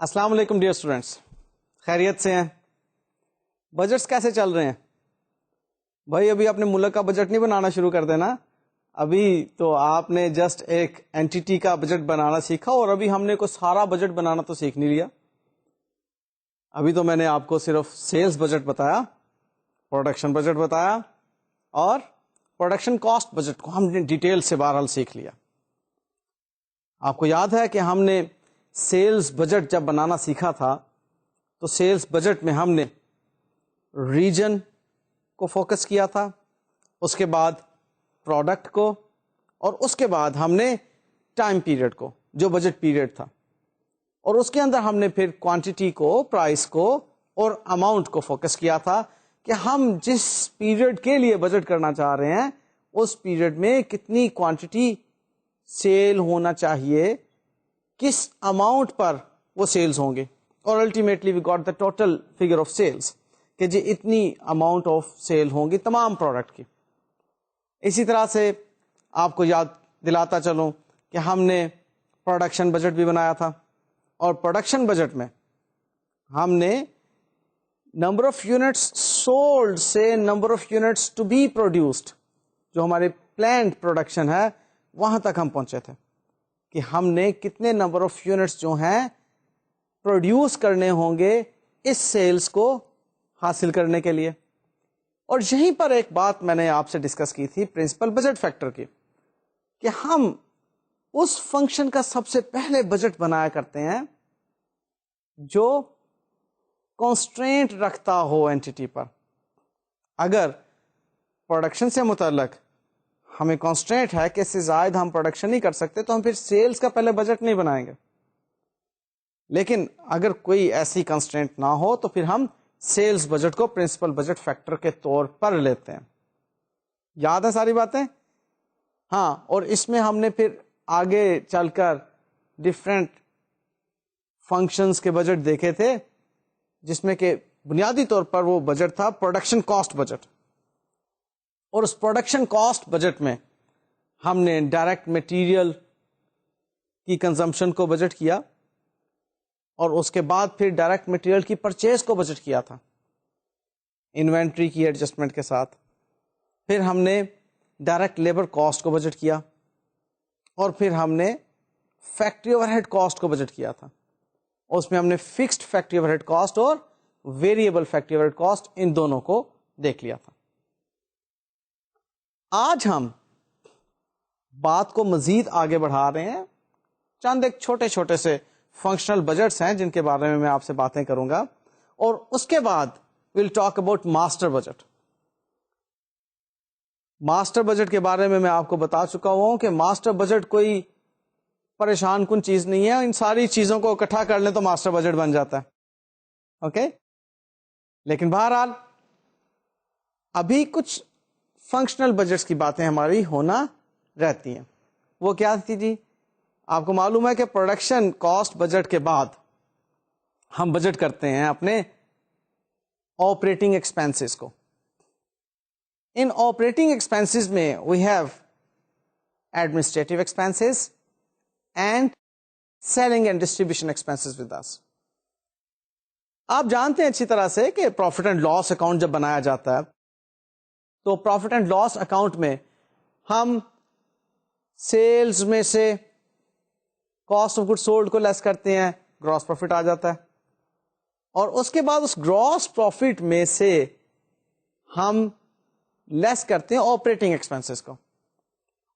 السلام علیکم dear students, خیریت سے ہیں؟ بجٹس کیسے چل رہے ہیں بھائی؟ ابھی اپنے ملک کا بجٹ نہیں بنانا شروع کر دینا. ابھی تو آپ نے جسٹ ایک اینٹیٹی کا بجٹ بنانا سیکھا اور ابھی ہم نے کوئی سارا بجٹ بنانا تو سیکھ نہیں لیا. ابھی تو میں نے آپ کو صرف سیلز بجٹ بتایا، پروڈکشن بجٹ بتایا اور پروڈکشن کاسٹ بجٹ کو ہم نے ڈیٹیل سے بہرحال سیکھ لیا. آپ کو یاد ہے کہ ہم نے سیلز بجٹ جب بنانا سیکھا تھا تو سیلز بجٹ میں ہم نے ریجن کو فوکس کیا تھا، اس کے بعد پروڈکٹ کو، اور اس کے بعد ہم نے ٹائم پیریڈ کو جو بجٹ پیریڈ تھا، اور اس کے اندر ہم نے پھر کوانٹٹی کو، پرائس کو اور اماؤنٹ کو فوکس کیا تھا کہ ہم جس پیریڈ کے لیے بجٹ کرنا چاہ رہے ہیں اس پیریڈ میں کتنی کوانٹٹی سیل ہونا چاہیے، کس اماؤنٹ پر وہ سیلز ہوں گے، اور ultimately we got the total figure of sales کہ جی اتنی اماؤنٹ آف سیل ہوں گی تمام پروڈکٹ کی. اسی طرح سے آپ کو یاد دلاتا چلوں کہ ہم نے پروڈکشن بجٹ بھی بنایا تھا، اور پروڈکشن بجٹ میں ہم نے نمبر آف یونٹس سولڈ سے number of units to be produced, جو ہمارے پلانڈ پروڈکشن ہے وہاں تک ہم پہنچے تھے کہ ہم نے کتنے نمبر آف یونٹس جو ہیں پروڈیوس کرنے ہوں گے اس سیلز کو حاصل کرنے کے لیے. اور یہیں پر ایک بات میں نے آپ سے ڈسکس کی تھی پرنسپل بجٹ فیکٹر کی، کہ ہم اس فنکشن کا سب سے پہلے بجٹ بنایا کرتے ہیں جو کانسٹرینٹ رکھتا ہو اینٹیٹی پر. اگر پروڈکشن سے متعلق ہمیں کانسٹرینٹ ہے کہ اس سے زائد ہم پروڈکشن نہیں کر سکتے تو ہم پھر سیلز کا پہلے بجٹ نہیں بنائیں گے. لیکن اگر کوئی ایسی کانسٹرینٹ نہ ہو تو پھر ہم سیلز بجٹ کو پرنسپل بجٹ فیکٹر کے طور پر لیتے ہیں. یاد ہے ساری باتیں؟ ہاں. اور اس میں ہم نے پھر آگے چل کر ڈفرینٹ فنکشنز کے بجٹ دیکھے تھے، جس میں کہ بنیادی طور پر وہ بجٹ تھا پروڈکشن کاسٹ بجٹ. اور اس پروڈکشن کاسٹ بجٹ میں ہم نے ڈائریکٹ مٹیریل کی کنزمپشن کو بجٹ کیا، اور اس کے بعد پھر ڈائریکٹ مٹیریل کی پرچیز کو بجٹ کیا تھا انوینٹری کی ایڈجسٹمنٹ کے ساتھ. پھر ہم نے ڈائریکٹ لیبر کاسٹ کو بجٹ کیا، اور پھر ہم نے فیکٹری اوور ہیڈ کاسٹ کو بجٹ کیا تھا. اس میں ہم نے fixed factory overhead cost اور variable factory overhead cost ان دونوں کو دیکھ لیا تھا. آج ہم بات کو مزید آگے بڑھا رہے ہیں. چند ایک چھوٹے چھوٹے سے فنکشنل بجٹس ہیں جن کے بارے میں آپ سے باتیں کروں گا، اور اس کے بعد we'll talk about master budget. Master budget کے بارے میں آپ کو بتا چکا ہوں کہ ماسٹر بجٹ کوئی پریشان کن چیز نہیں ہے. ان ساری چیزوں کو اکٹھا کر لیں تو ماسٹر بجٹ بن جاتا ہے. اوکے. لیکن بہرحال ابھی کچھ فنکشنل بجٹس کی باتیں ہماری ہونا رہتی ہیں. وہ کیا تھی جی؟ آپ کو معلوم ہے کہ پروڈکشن کاسٹ بجٹ کے بعد ہم بجٹ کرتے ہیں اپنے آپریٹنگ ایکسپینسز کو. ان آپریٹنگ ایکسپینسز میں we have administrative expenses and selling and distribution expenses with us. آپ جانتے ہیں اچھی طرح سے کہ پروفٹ اینڈ لاس اکاؤنٹ جب بنایا جاتا ہے تو پروفٹ اینڈ لاس اکاؤنٹ میں ہم سیلز میں سے کاسٹ آف گڈ سولڈ کو لیس کرتے ہیں، گراس پروفٹ آ جاتا ہے. اور اس کے بعد اس گراس پروفٹ میں سے ہم لیس کرتے ہیں آپریٹنگ ایکسپینسز کو.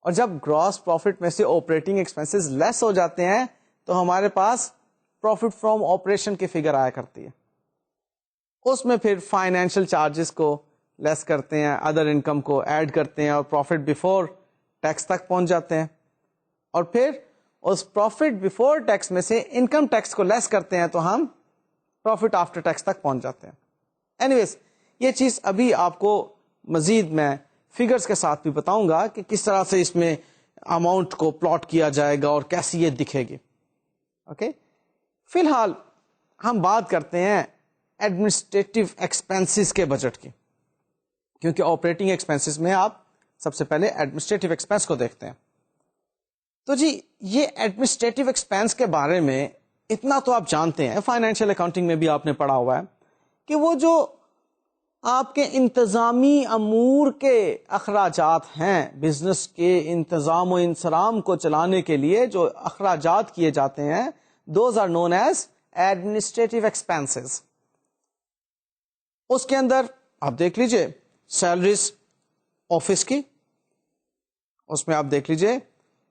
اور جب گراس پروفٹ میں سے آپریٹنگ ایکسپینسز لیس ہو جاتے ہیں تو ہمارے پاس پروفٹ فرام آپریشن کی فگر آیا کرتی ہے. اس میں پھر فائنینشیل چارجز کو لیس کرتے ہیں، ادر انکم کو ایڈ کرتے ہیں، اور پروفٹ بیفور ٹیکس تک پہنچ جاتے ہیں. اور پھر اس پروفٹ بیفور ٹیکس میں سے انکم ٹیکس کو لیس کرتے ہیں تو ہم پروفٹ آفٹر ٹیکس تک پہنچ جاتے ہیں. اینیویز یہ چیز ابھی آپ کو مزید میں فگرز کے ساتھ بھی بتاؤں گا کہ کس طرح سے اس میں اماؤنٹ کو پلاٹ کیا جائے گا اور کیسی یہ دکھے گی. اوکے. فی الحال ہم بات کرتے ہیں ایڈمنسٹریٹو ایکسپینسز کے بجٹ کی، کیونکہ آپریٹنگ ایکسپینسز میں آپ سب سے پہلے ایڈمنسٹریٹو ایکسپینس کو دیکھتے ہیں. تو جی یہ ایڈمنسٹریٹو ایکسپینس کے بارے میں اتنا تو آپ جانتے ہیں, فائنینشیل اکاؤنٹنگ میں بھی آپ نے پڑھا ہوا ہے کہ وہ جو آپ کے انتظامی امور کے اخراجات ہیں, بزنس کے انتظام و انصرام کو چلانے کے لیے جو اخراجات کیے جاتے ہیں, those are known as administrative expenses. اس کے اندر آپ دیکھ لیجئے سیلریز آفس کی, اس میں آپ دیکھ لیجئے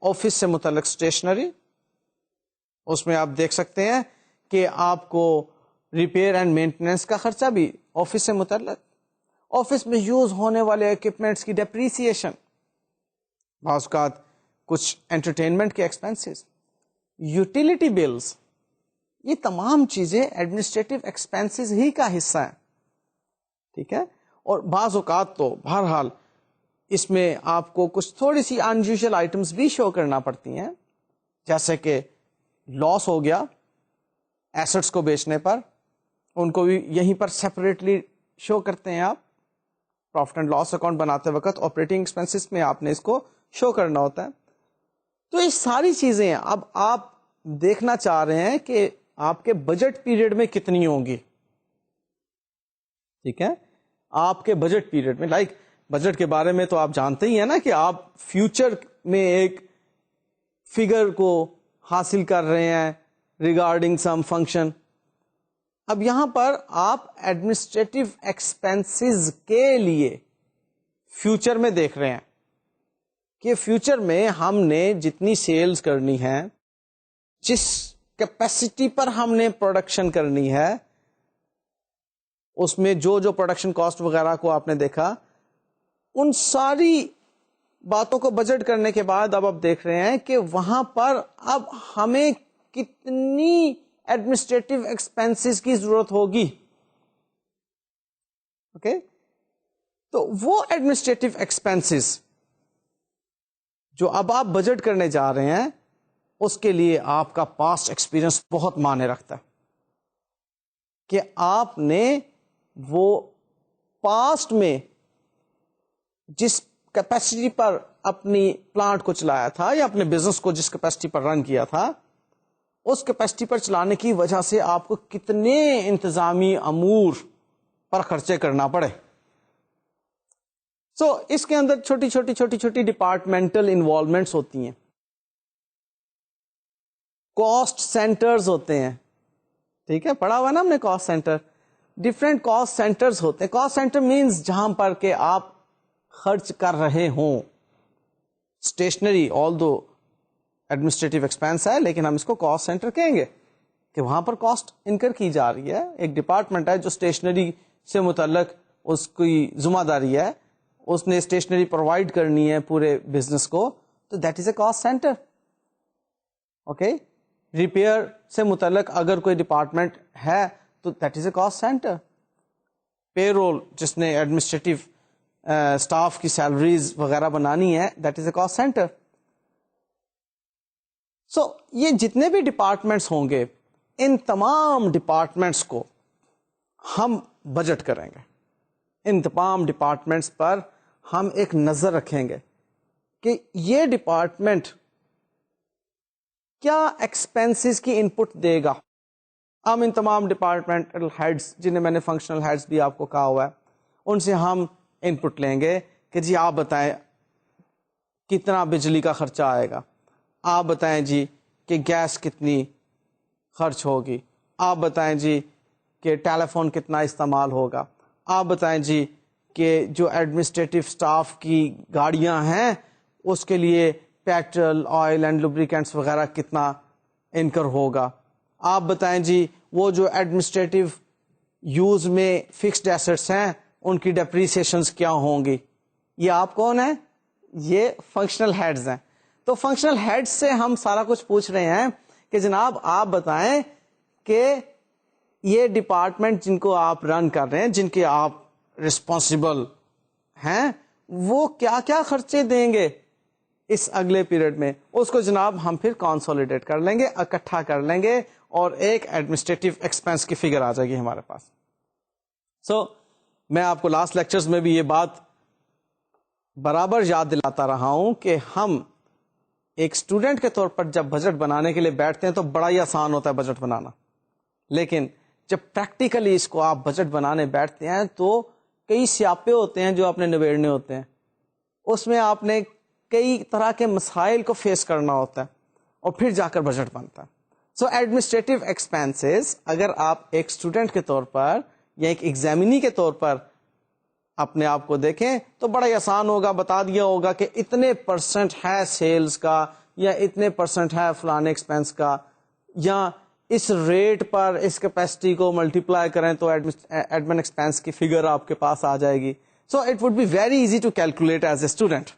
آفس سے متعلق اسٹیشنری, اس میں آپ دیکھ سکتے ہیں کہ آپ کو ریپیئر اینڈ مینٹیننس کا خرچہ بھی آفس سے متعلق, آفس میں یوز ہونے والے ایکوپمنٹس کی ڈیپریسیشن, بعض اوقات کچھ انٹرٹینمنٹ کے ایکسپینسز, یوٹیلیٹی بلز, یہ تمام چیزیں ایڈمنسٹریٹو ایکسپینسز ہی کا حصہ ہیں. ٹھیک ہے, اور بعض اوقات تو بہرحال اس میں آپ کو کچھ تھوڑی سی انیوژل آئٹمس بھی شو کرنا پڑتی ہیں, جیسے کہ لاس ہو گیا ایسٹس کو بیچنے پر, ان کو بھی یہیں پر سیپریٹلی شو کرتے ہیں آپ. پروفٹ اینڈ لاس اکاؤنٹ بناتے وقت آپریٹنگ ایکسپینسز میں آپ نے اس کو شو کرنا ہوتا ہے. تو یہ ساری چیزیں اب آپ دیکھنا چاہ رہے ہیں کہ آپ کے بجٹ پیریڈ میں کتنی ہوں گی. ٹھیک ہے, آپ کے بجٹ پیریڈ میں, لائک بجٹ کے بارے میں تو آپ جانتے ہی ہیں نا کہ آپ فیوچر میں ایک فگر کو حاصل کر رہے ہیں ریگارڈنگ سم فنکشن. اب یہاں پر آپ ایڈمنسٹریٹو ایکسپینسز کے لیے فیوچر میں دیکھ رہے ہیں کہ فیوچر میں ہم نے جتنی سیلز کرنی ہے, جس کیپیسٹی پر ہم نے پروڈکشن کرنی ہے, اس میں جو پروڈکشن کاسٹ وغیرہ کو آپ نے دیکھا, ان ساری باتوں کو بجٹ کرنے کے بعد اب آپ دیکھ رہے ہیں کہ وہاں پر اب ہمیں کتنی ایڈمنسٹریٹو ایکسپینسز کی ضرورت ہوگی. اوکے, تو وہ ایڈمنسٹریٹو ایکسپینسز جو اب آپ بجٹ کرنے جا رہے ہیں, اس کے لیے آپ کا پاسٹ ایکسپیرئنس بہت معنی رکھتا ہے کہ آپ نے وہ پاسٹ میں جس کیپیسٹی پر اپنی پلانٹ کو چلایا تھا یا اپنے بزنس کو جس کیپیسٹی پر رن کیا تھا, اس کیپیسٹی پر چلانے کی وجہ سے آپ کو کتنے انتظامی امور پر خرچے کرنا پڑے. سو اس کے اندر چھوٹی چھوٹی ڈپارٹمنٹل انوالومنٹس ہوتی ہیں, کاسٹ سینٹرز ہوتے ہیں. ٹھیک ہے, پڑھا ہوا نا ہم نے cost centre, different cost centres ہوتے ہیں. کاسٹ سینٹر مینز جہاں پر کہ آپ خرچ کر رہے ہوں. اسٹیشنری آل دو ایڈمنسٹریٹو ایکسپینس ہے, لیکن ہم اس کو کاسٹ سینٹر کہیں گے کہ وہاں پر کاسٹ انکر کی جا رہی ہے. ایک ڈپارٹمنٹ ہے جو اسٹیشنری سے متعلق اس کی ذمہ داری ہے, اس نے اسٹیشنری پرووائڈ کرنی ہے پورے بزنس کو, تو that is a cost centre. Okay, repair سے متعلق اگر کوئی ڈپارٹمنٹ ہے تو that is a cost centre. Payroll جس نے ایڈمنسٹریٹو اسٹاف کی سیلریز وغیرہ بنانی ہے, that is a cost centre. So یہ جتنے بھی ڈپارٹمنٹس ہوں گے, ان تمام ڈپارٹمنٹس کو ہم بجٹ کریں گے. ان تمام ڈپارٹمنٹس پر ہم ایک نظر رکھیں گے کہ یہ ڈپارٹمنٹ کیا ایکسپینسز کی ان پٹ دے گا. ہم ان تمام ڈپارٹمنٹل ہیڈز, جنہیں میں نے فنکشنل ہیڈز بھی آپ کو کہا ہوا ہے, ان سے ہم ان پٹ لیں گے کہ جی آپ بتائیں کتنا بجلی کا خرچہ آئے گا, آپ بتائیں جی کہ گیس کتنی خرچ ہوگی, آپ بتائیں جی کہ ٹیلی فون کتنا استعمال ہوگا, آپ بتائیں جی کہ جو ایڈمنسٹریٹو اسٹاف کی گاڑیاں ہیں اس کے لیے پیٹرول, آئل اینڈ لوبریکینٹس وغیرہ کتنا انکر ہوگا, آپ بتائیں جی وہ جو ایڈمنسٹریٹو یوز میں فکسڈ ایسٹس ہیں ان کی ڈیپریسیشنز کیا ہوں گی. یہ آپ کون ہیں؟ یہ فنکشنل ہیڈز ہیں. تو فنکشنل ہیڈز سے ہم سارا کچھ پوچھ رہے ہیں کہ جناب آپ بتائیں کہ یہ ڈپارٹمنٹ جن کو آپ رن کر رہے ہیں, جن کے آپ رسپانسبل ہیں, وہ کیا کیا خرچے دیں گے اس اگلے پیریڈ میں. اس کو جناب ہم پھر کنسولیڈیٹ کر لیں گے, اکٹھا کر لیں گے, اور ایک ایڈمنسٹریٹو ایکسپینس کی فگر آ جائے گی ہمارے پاس. سو میں آپ کو لاسٹ لیکچرز میں بھی یہ بات برابر یاد دلاتا رہا ہوں کہ ہم ایک اسٹوڈنٹ کے طور پر جب بجٹ بنانے کے لیے بیٹھتے ہیں تو بڑا ہی آسان ہوتا ہے بجٹ بنانا، لیکن جب پریکٹیکلی اس کو آپ بجٹ بنانے بیٹھتے ہیں تو کئی سیاپے ہوتے ہیں جو آپ نے نبیڑنے ہوتے ہیں، اس میں آپ نے کئی طرح کے مسائل کو فیس کرنا ہوتا ہے اور پھر جا کر بجٹ بنتا ہے. سو ایڈمنسٹریٹو ایکسپینسز اگر آپ ایک اسٹوڈنٹ کے طور پر یا ایک ایگزامینی کے طور پر اپنے آپ کو دیکھیں تو بڑا ہی آسان ہوگا، بتا دیا ہوگا کہ اتنے پرسنٹ ہے سیلز کا یا اتنے پرسنٹ ہے فلانے ایکسپینس کا، یا اس ریٹ پر اس کیپیسٹی کو ملٹیپلائی کریں تو ایڈمن ایکسپینس کی فگر آپ کے پاس آ جائے گی. So it would be very easy to calculate as a student.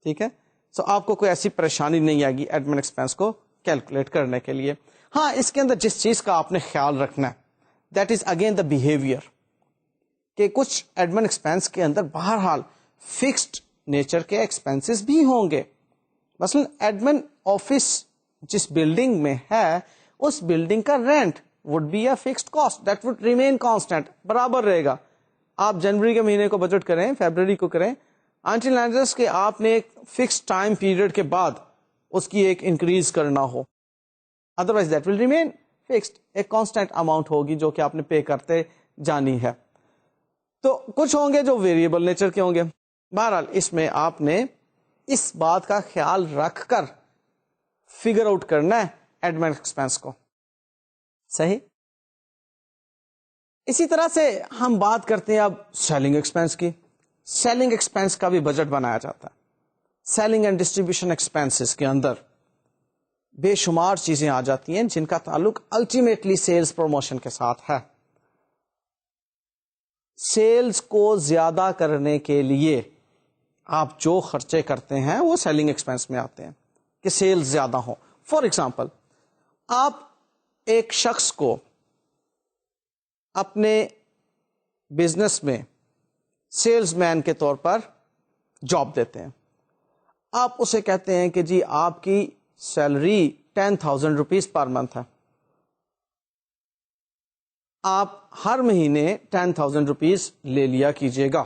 ٹھیک ہے، سو آپ کو کوئی ایسی پریشانی نہیں آئے گی ایڈمن ایکسپینس کو کیلکولیٹ کرنے کے لیے. ہاں، اس کے اندر جس چیز کا آپ نے خیال رکھنا ہے that is again the behaviour, کہ کچھ ایڈمن ایکسپینس کے اندر بہرحال فکسڈ نیچر کے ایکسپینسز بھی ہوں گے. مثلا ایڈمن آفس جس بلڈنگ میں ہے اس بلڈنگ کا rent would be a fixed cost that would remain constant, برابر رہے گا. آپ جنوری کے مہینے کو بجٹ کریں، فیبرری کو کریں، انٹل اینڈ کہ آپ نے ایک فکس ٹائم پیریڈ کے بعد اس کی ایک انکریز کرنا ہو، otherwise that will remain fixed, ایک کانسٹنٹ اماؤنٹ ہوگی جو کہ آپ نے پے کرتے جانی ہے. تو کچھ ہوں گے جو ویریبل نیچر کے ہوں گے. بہرحال اس میں آپ نے اس بات کا خیال رکھ کر فگر آؤٹ کرنا ہے ایڈمن ایکسپینس کو. صحیح. اسی طرح سے ہم بات کرتے ہیں اب سیلنگ ایکسپینس کی. سیلنگ ایکسپینس کا بھی بجٹ بنایا جاتا ہے. سیلنگ اینڈ ڈسٹریبیوشن ایکسپینسز کے اندر بے شمار چیزیں آ جاتی ہیں جن کا تعلق الٹیمیٹلی سیلز پروموشن کے ساتھ ہے. سیلز کو زیادہ کرنے کے لیے آپ جو خرچے کرتے ہیں وہ سیلنگ ایکسپینس میں آتے ہیں کہ سیلز زیادہ ہوں. فار ایگزامپل، آپ ایک شخص کو اپنے بزنس میں سیلز مین کے طور پر جاب دیتے ہیں. آپ اسے کہتے ہیں کہ جی آپ کی سیلری 10,000 روپیز پر منتھ ہے، آپ ہر مہینے 10,000 روپیز لے لیا کیجیے گا.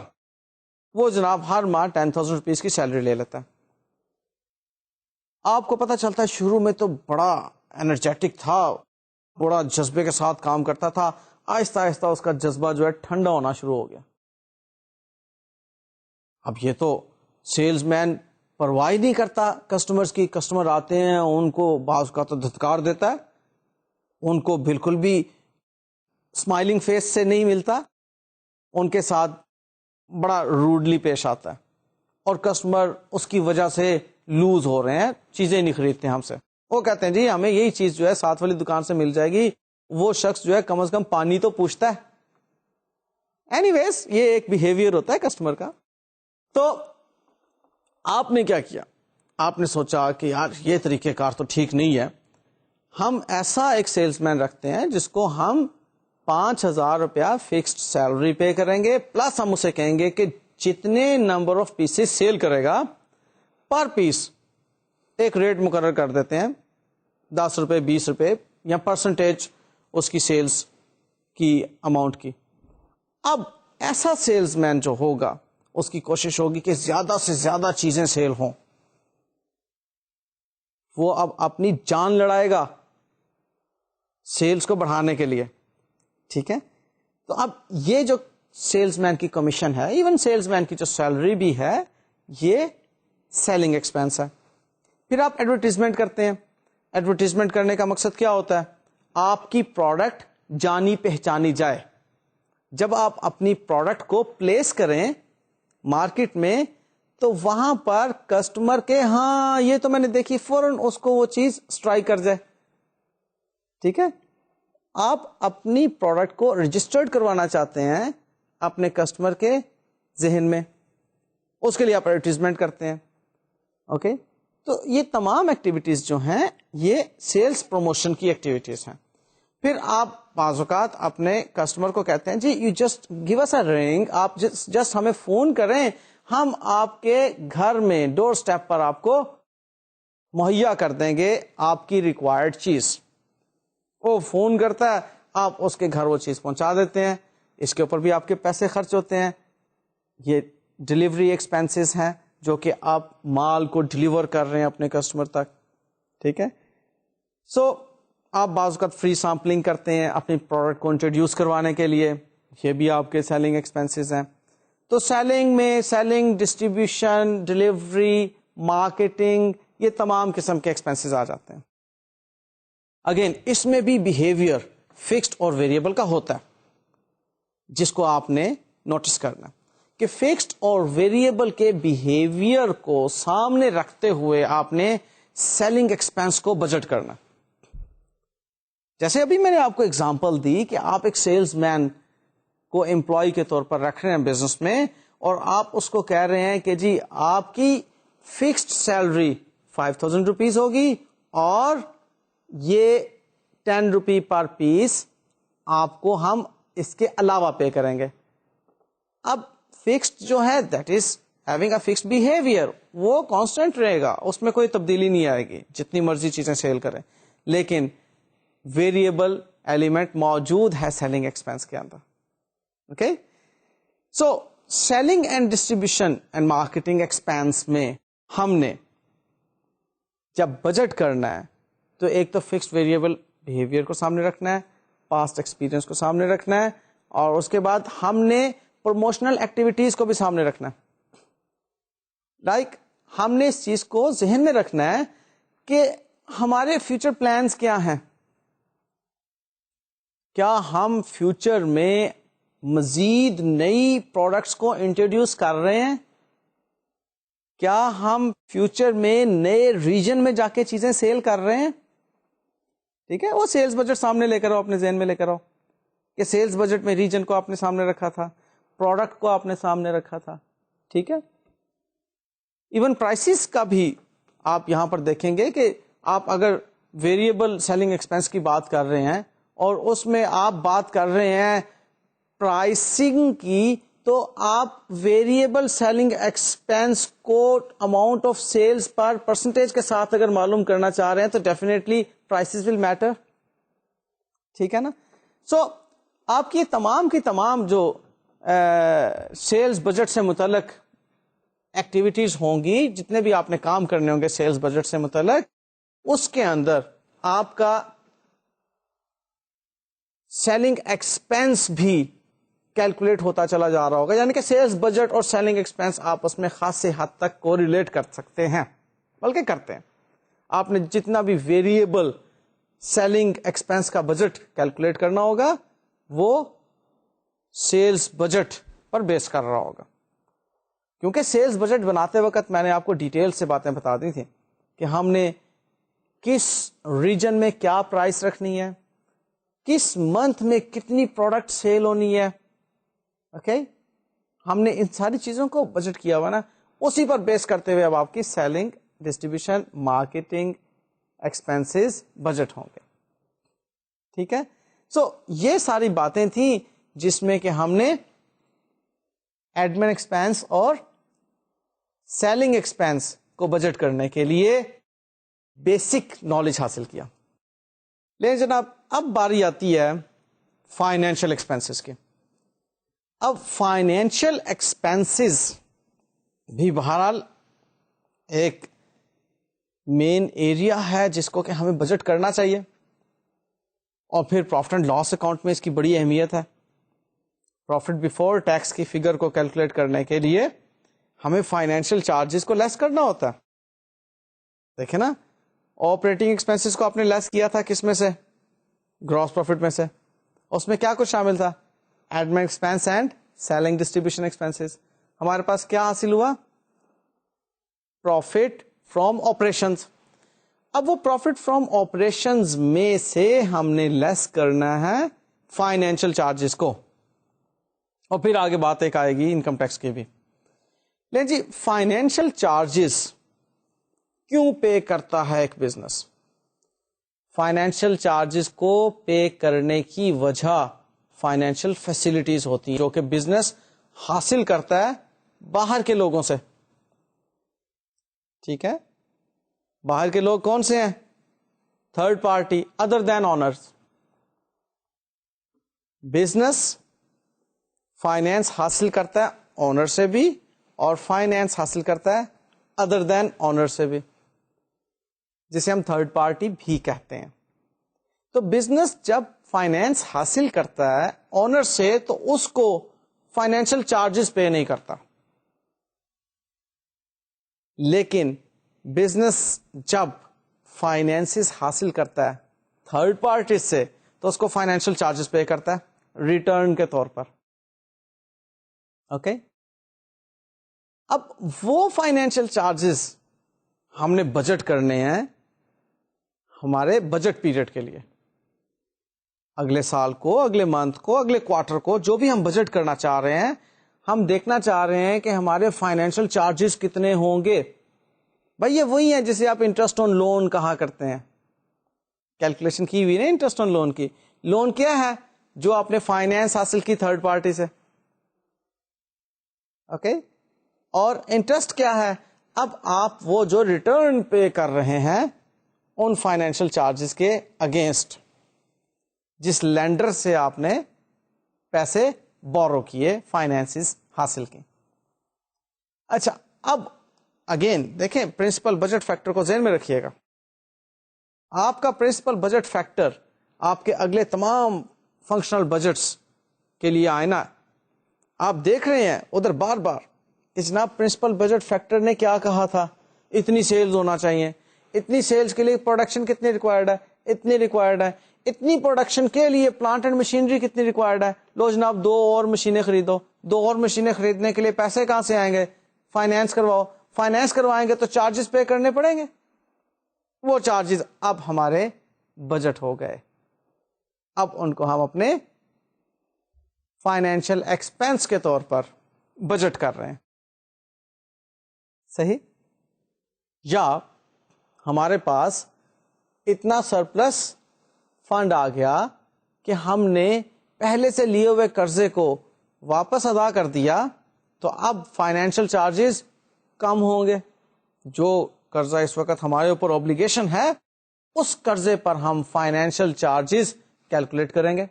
وہ جناب ہر ماہ 10,000 روپیز کی سیلری لے لیتا ہے. آپ کو پتا چلتا ہے شروع میں تو بڑا انرجیٹک تھا، بڑا جذبے کے ساتھ کام کرتا تھا، آہستہ آہستہ اس کا جذبہ جو ہے ٹھنڈا ہونا شروع ہو گیا. اب یہ تو سیلز مین پرواہ نہیں کرتا کسٹمرز کی. کسٹمر آتے ہیں ان کو بعض کا تو دھتکار دیتا ہے، ان کو بالکل بھی اسمائلنگ فیس سے نہیں ملتا، ان کے ساتھ بڑا روڈلی پیش آتا ہے، اور کسٹمر اس کی وجہ سے لوز ہو رہے ہیں، چیزیں نہیں خریدتے ہم سے. وہ کہتے ہیں جی ہمیں یہی چیز جو ہے ساتھ والی دکان سے مل جائے گی. وہ شخص جو ہے کم از کم پانی تو پوچھتا ہے. اینی ویز یہ ایک بیہیویئر ہوتا ہے کسٹمر کا. تو آپ نے کیا کیا؟ آپ نے سوچا کہ یار یہ طریقہ کار تو ٹھیک نہیں ہے، ہم ایسا ایک سیلز مین رکھتے ہیں جس کو ہم 5,000 روپیہ فکسڈ سیلری پے کریں گے، پلس ہم اسے کہیں گے کہ جتنے نمبر آف پیسز سیل کرے گا پر پیس ایک ریٹ مقرر کر دیتے ہیں، 10 روپے 20 روپے یا پرسنٹیج اس کی سیلز کی اماؤنٹ کی. اب ایسا سیلز مین جو ہوگا اس کی کوشش ہوگی کہ زیادہ سے زیادہ چیزیں سیل ہوں. وہ اب اپنی جان لڑائے گا سیلز کو بڑھانے کے لیے. ٹھیک ہے، تو اب یہ جو سیلز مین کی کمیشن ہے، ایون سیلز مین کی جو سیلری بھی ہے، یہ سیلنگ ایکسپینس ہے. پھر آپ ایڈورٹیزمنٹ کرتے ہیں. ایڈورٹیزمنٹ کرنے کا مقصد کیا ہوتا ہے؟ آپ کی پروڈکٹ جانی پہچانی جائے. جب آپ اپنی پروڈکٹ کو پلیس کریں مارکیٹ میں تو وہاں پر کسٹمر کے ہاں یہ تو میں نے دیکھی، فوراً اس کو وہ چیز اسٹرائک کر جائے. ٹھیک ہے، آپ اپنی پروڈکٹ کو رجسٹرڈ کروانا چاہتے ہیں اپنے کسٹمر کے ذہن میں، اس کے لیے آپ ایڈورٹیزمنٹ کرتے ہیں. اوکے، تو یہ تمام ایکٹیویٹیز جو ہیں یہ سیلز پروموشن کی ایکٹیویٹیز ہیں. پھر آپ بعض اوقات اپنے کسٹمر کو کہتے ہیں جی یو جسٹ گیو اس اے رنگ، آپ جسٹ ہمیں فون کریں، ہم آپ کے گھر میں ڈور سٹیپ پر آپ کو مہیا کر دیں گے آپ کی ریکوائرڈ چیز. وہ فون کرتا ہے، آپ اس کے گھر وہ چیز پہنچا دیتے ہیں. اس کے اوپر بھی آپ کے پیسے خرچ ہوتے ہیں. یہ ڈلیوری ایکسپینسز ہیں جو کہ آپ مال کو ڈلیور کر رہے ہیں اپنے کسٹمر تک. ٹھیک ہے. سو آپ بعض اوقات فری سیمپلنگ کرتے ہیں اپنی پروڈکٹ کو انٹروڈیوس کروانے کے لیے, یہ بھی آپ کے سیلنگ ایکسپینسز ہیں. تو سیلنگ میں سیلنگ, ڈسٹریبیوشن, ڈلیوری, مارکیٹنگ, یہ تمام قسم کے ایکسپینسز آ جاتے ہیں. اگین اس میں بھی بیہیویئر فکسڈ اور ویریبل کا ہوتا ہے, جس کو آپ نے نوٹس کرنا کہ فکسڈ اور ویریبل کے بیہیویئر کو سامنے رکھتے ہوئے آپ نے سیلنگ ایکسپینس کو بجٹ کرنا. جیسے ابھی میں نے آپ کو اگزامپل دی کہ آپ ایک سیلز مین کو امپلائی کے طور پر رکھ رہے ہیں بزنس میں, اور آپ اس کو کہہ رہے ہیں کہ جی آپ کی فکسڈ سیلری 5000 روپیز ہوگی اور یہ 10 روپی پر پیس آپ کو ہم اس کے علاوہ پے کریں گے. اب فکسڈ جو ہے that is having a fixed behaviour, وہ کانسٹنٹ رہے گا, اس میں کوئی تبدیلی نہیں آئے گی جتنی مرضی چیزیں سیل کریں. لیکن ویریبل ایلیمنٹ موجود ہے سیلنگ ایکسپینس کے اندر. Okay. So selling and distribution and marketing expense میں ہم نے جب بجٹ کرنا ہے تو ایک تو فکسڈ ویریبل بہیویئر کو سامنے رکھنا ہے, پاسٹ ایکسپیرئنس کو سامنے رکھنا ہے, اور اس کے بعد ہم نے پروموشنل ایکٹیویٹیز کو بھی سامنے رکھنا ہے. لائک ہم نے اس چیز کو ذہن میں رکھنا ہے کہ ہمارے فیوچر پلانز کیا ہیں. کیا ہم فیوچر میں مزید نئی پروڈکٹس کو انٹروڈیوس کر رہے ہیں؟ کیا ہم فیوچر میں نئے ریجن میں جا کے چیزیں سیل کر رہے ہیں؟ ٹھیک ہے. وہ سیلز بجٹ سامنے لے کر آؤ, اپنے ذہن میں لے کر آؤ کہ سیلز بجٹ میں ریجن کو آپ نے سامنے رکھا تھا, پروڈکٹ کو آپ نے سامنے رکھا تھا. ٹھیک ہے. ایون پرائسز کا بھی آپ یہاں پر دیکھیں گے کہ آپ اگر ویریبل سیلنگ ایکسپینس کی بات کر رہے ہیں اور اس میں آپ بات کر رہے ہیں پرائسنگ کی, تو آپ ویریبل سیلنگ ایکسپینس کو اماؤنٹ آف سیلز پر پرسنٹیج کے ساتھ اگر معلوم کرنا چاہ رہے ہیں تو ڈیفینیٹلی پرائسز ول میٹر. ٹھیک ہے نا. سو آپ کی تمام جو سیلز بجٹ سے متعلق ایکٹیویٹیز ہوں گی, جتنے بھی آپ نے کام کرنے ہوں گے سیلز بجٹ سے متعلق, اس کے اندر آپ کا سیلنگ ایکسپینس بھی کیلکولیٹ ہوتا چلا جا رہا ہوگا. یعنی کہ سیلز بجٹ اور سیلنگ ایکسپینس آپس میں خاصی حد تک کو ریلیٹ کر سکتے ہیں, بلکہ کرتے ہیں. آپ نے جتنا بھی ویریبل سیلنگ ایکسپینس کا بجٹ کیلکولیٹ کرنا ہوگا وہ سیلز بجٹ پر بیس کر رہا ہوگا. کیونکہ سیلز بجٹ بناتے وقت میں نے آپ کو ڈیٹیل سے باتیں بتا دی تھی کہ ہم نے کس ریجن میں کیا پرائس رکھنی ہے, کس منتھ میں کتنی پروڈکٹ سیل ہونی ہے. اوکے. ہم نے ان ساری چیزوں کو بجٹ کیا ہوا نا, اسی پر بیس کرتے ہوئے اب آپ کی selling, distribution, marketing expenses budget ہوں گے. ٹھیک ہے. سو یہ ساری باتیں تھیں جس میں کہ ہم نے ایڈمن ایکسپینس اور سیلنگ ایکسپینس کو بجٹ کرنے کے لیے بیسک نالج حاصل کیا. لیکن جناب اب باری آتی ہے فائنینشیل ایکسپینسز کی. اب فائنینشیل ایکسپینسز بھی بہرحال ایک مین ایریا ہے جس کو کہ ہمیں بجٹ کرنا چاہیے, اور پھر پروفٹ اینڈ لاس اکاؤنٹ میں اس کی بڑی اہمیت ہے. پروفٹ بیفور ٹیکس کی فگر کو کیلکولیٹ کرنے کے لیے ہمیں فائنینشیل چارجز کو لیس کرنا ہوتا ہے. دیکھیں نا, آپریٹنگ ایکسپینسز کو آپ نے لیس کیا تھا کس میں سے؟ گراس پروفٹ میں سے. اس میں کیا کچھ شامل تھا؟ Admin expense and selling distribution expenses. ہمارے پاس کیا حاصل ہوا؟ Profit from operations. اب وہ پروفٹ فرام آپریشنز میں سے ہم نے لیس کرنا ہے فائنینشیل چارجز کو, اور پھر آگے بات ایک آئے گی انکم ٹیکس کی بھی. لیکن جی فائنینشیل چارجز کیوں پے کرتا ہے ایک بزنس؟ فائنینشیل چارجز کو پے کرنے کی وجہ فائنینشیل فیسلٹیز ہوتی ہیں جو کہ بزنس حاصل کرتا ہے باہر کے لوگوں سے. ٹھیک ہے. باہر کے لوگ کون سے ہیں؟ تھرڈ پارٹی, ادر دین اونرز. بزنس فائنینس حاصل کرتا ہے اونر سے بھی, اور فائنینس حاصل کرتا ہے ادر دین اونر سے بھی, جسے ہم تھرڈ پارٹی بھی کہتے ہیں. تو بزنس جب فائنینس حاصل کرتا ہے اونر سے تو اس کو فائنینشیل چارجز پے نہیں کرتا, لیکن بزنس جب فائنینس حاصل کرتا ہے تھرڈ پارٹی سے تو اس کو فائنینشیل چارجز پے کرتا ہے ریٹرن کے طور پر. اوکے, اب وہ فائنینشیل چارجز ہم نے بجٹ کرنے ہیں ہمارے بجٹ پیریڈ کے لیے, اگلے سال کو, اگلے منتھ کو, اگلے کوارٹر کو, جو بھی ہم بجٹ کرنا چاہ رہے ہیں, ہم دیکھنا چاہ رہے ہیں کہ ہمارے فائنینشیل چارجز کتنے ہوں گے. بھائی یہ وہی ہے جسے آپ انٹرسٹ آن لون کہا کرتے ہیں, کیلکولیشن کی ہوئی نا انٹرسٹ آن لون کی. لون کیا ہے؟ جو آپ نے فائنینس حاصل کی تھرڈ پارٹی سے. اوکے, اور انٹرسٹ کیا ہے؟ اب آپ وہ جو ریٹرن پے کر رہے ہیں ان فائنینشیل چارجز کے اگینسٹ جس لینڈر سے آپ نے پیسے بورو کیے, فائنینس حاصل کی. اچھا, اب اگین دیکھیں پرنسپل بجٹ فیکٹر کو ذہن میں رکھیے گا. آپ کا پرنسپل بجٹ فیکٹر آپ کے اگلے تمام فنکشنل بجٹس کے لیے آئینہ. آپ دیکھ رہے ہیں ادھر بار بار کہ جناب پرنسپل بجٹ فیکٹر نے کیا کہا تھا, اتنی سیلز ہونا چاہیے, اتنی سیلز کے لیے پروڈکشن کتنی ریکوائرڈ ہے, اتنی ریکوائرڈ ہے, اتنی پروڈکشن کے لیے پلانٹ اینڈ مشینری کتنی ریکوائرڈ ہے. لو جناب 2 اور مشینیں خریدو, 2 اور مشینیں خریدنے کے لیے پیسے کہاں سے آئیں گے؟ فائنینس کرواؤ, فائنینس کروائیں گے تو چارجز پے کرنے پڑیں گے. وہ چارجز اب ہمارے بجٹ ہو گئے, اب ان کو ہم اپنے فائنینشیل ایکسپینس کے طور پر بجٹ کر رہے ہیں. صحیح؟ یا ہمارے پاس اتنا سرپلس فنڈ آ گیا کہ ہم نے پہلے سے لیے ہوئے قرضے کو واپس ادا کر دیا, تو اب فائنینشیل چارجز کم ہوں گے. جو قرضہ اس وقت ہمارے اوپر اوبلیگیشن ہے اس قرضے پر ہم فائنینشیل چارجز کیلکولیٹ کریں گے.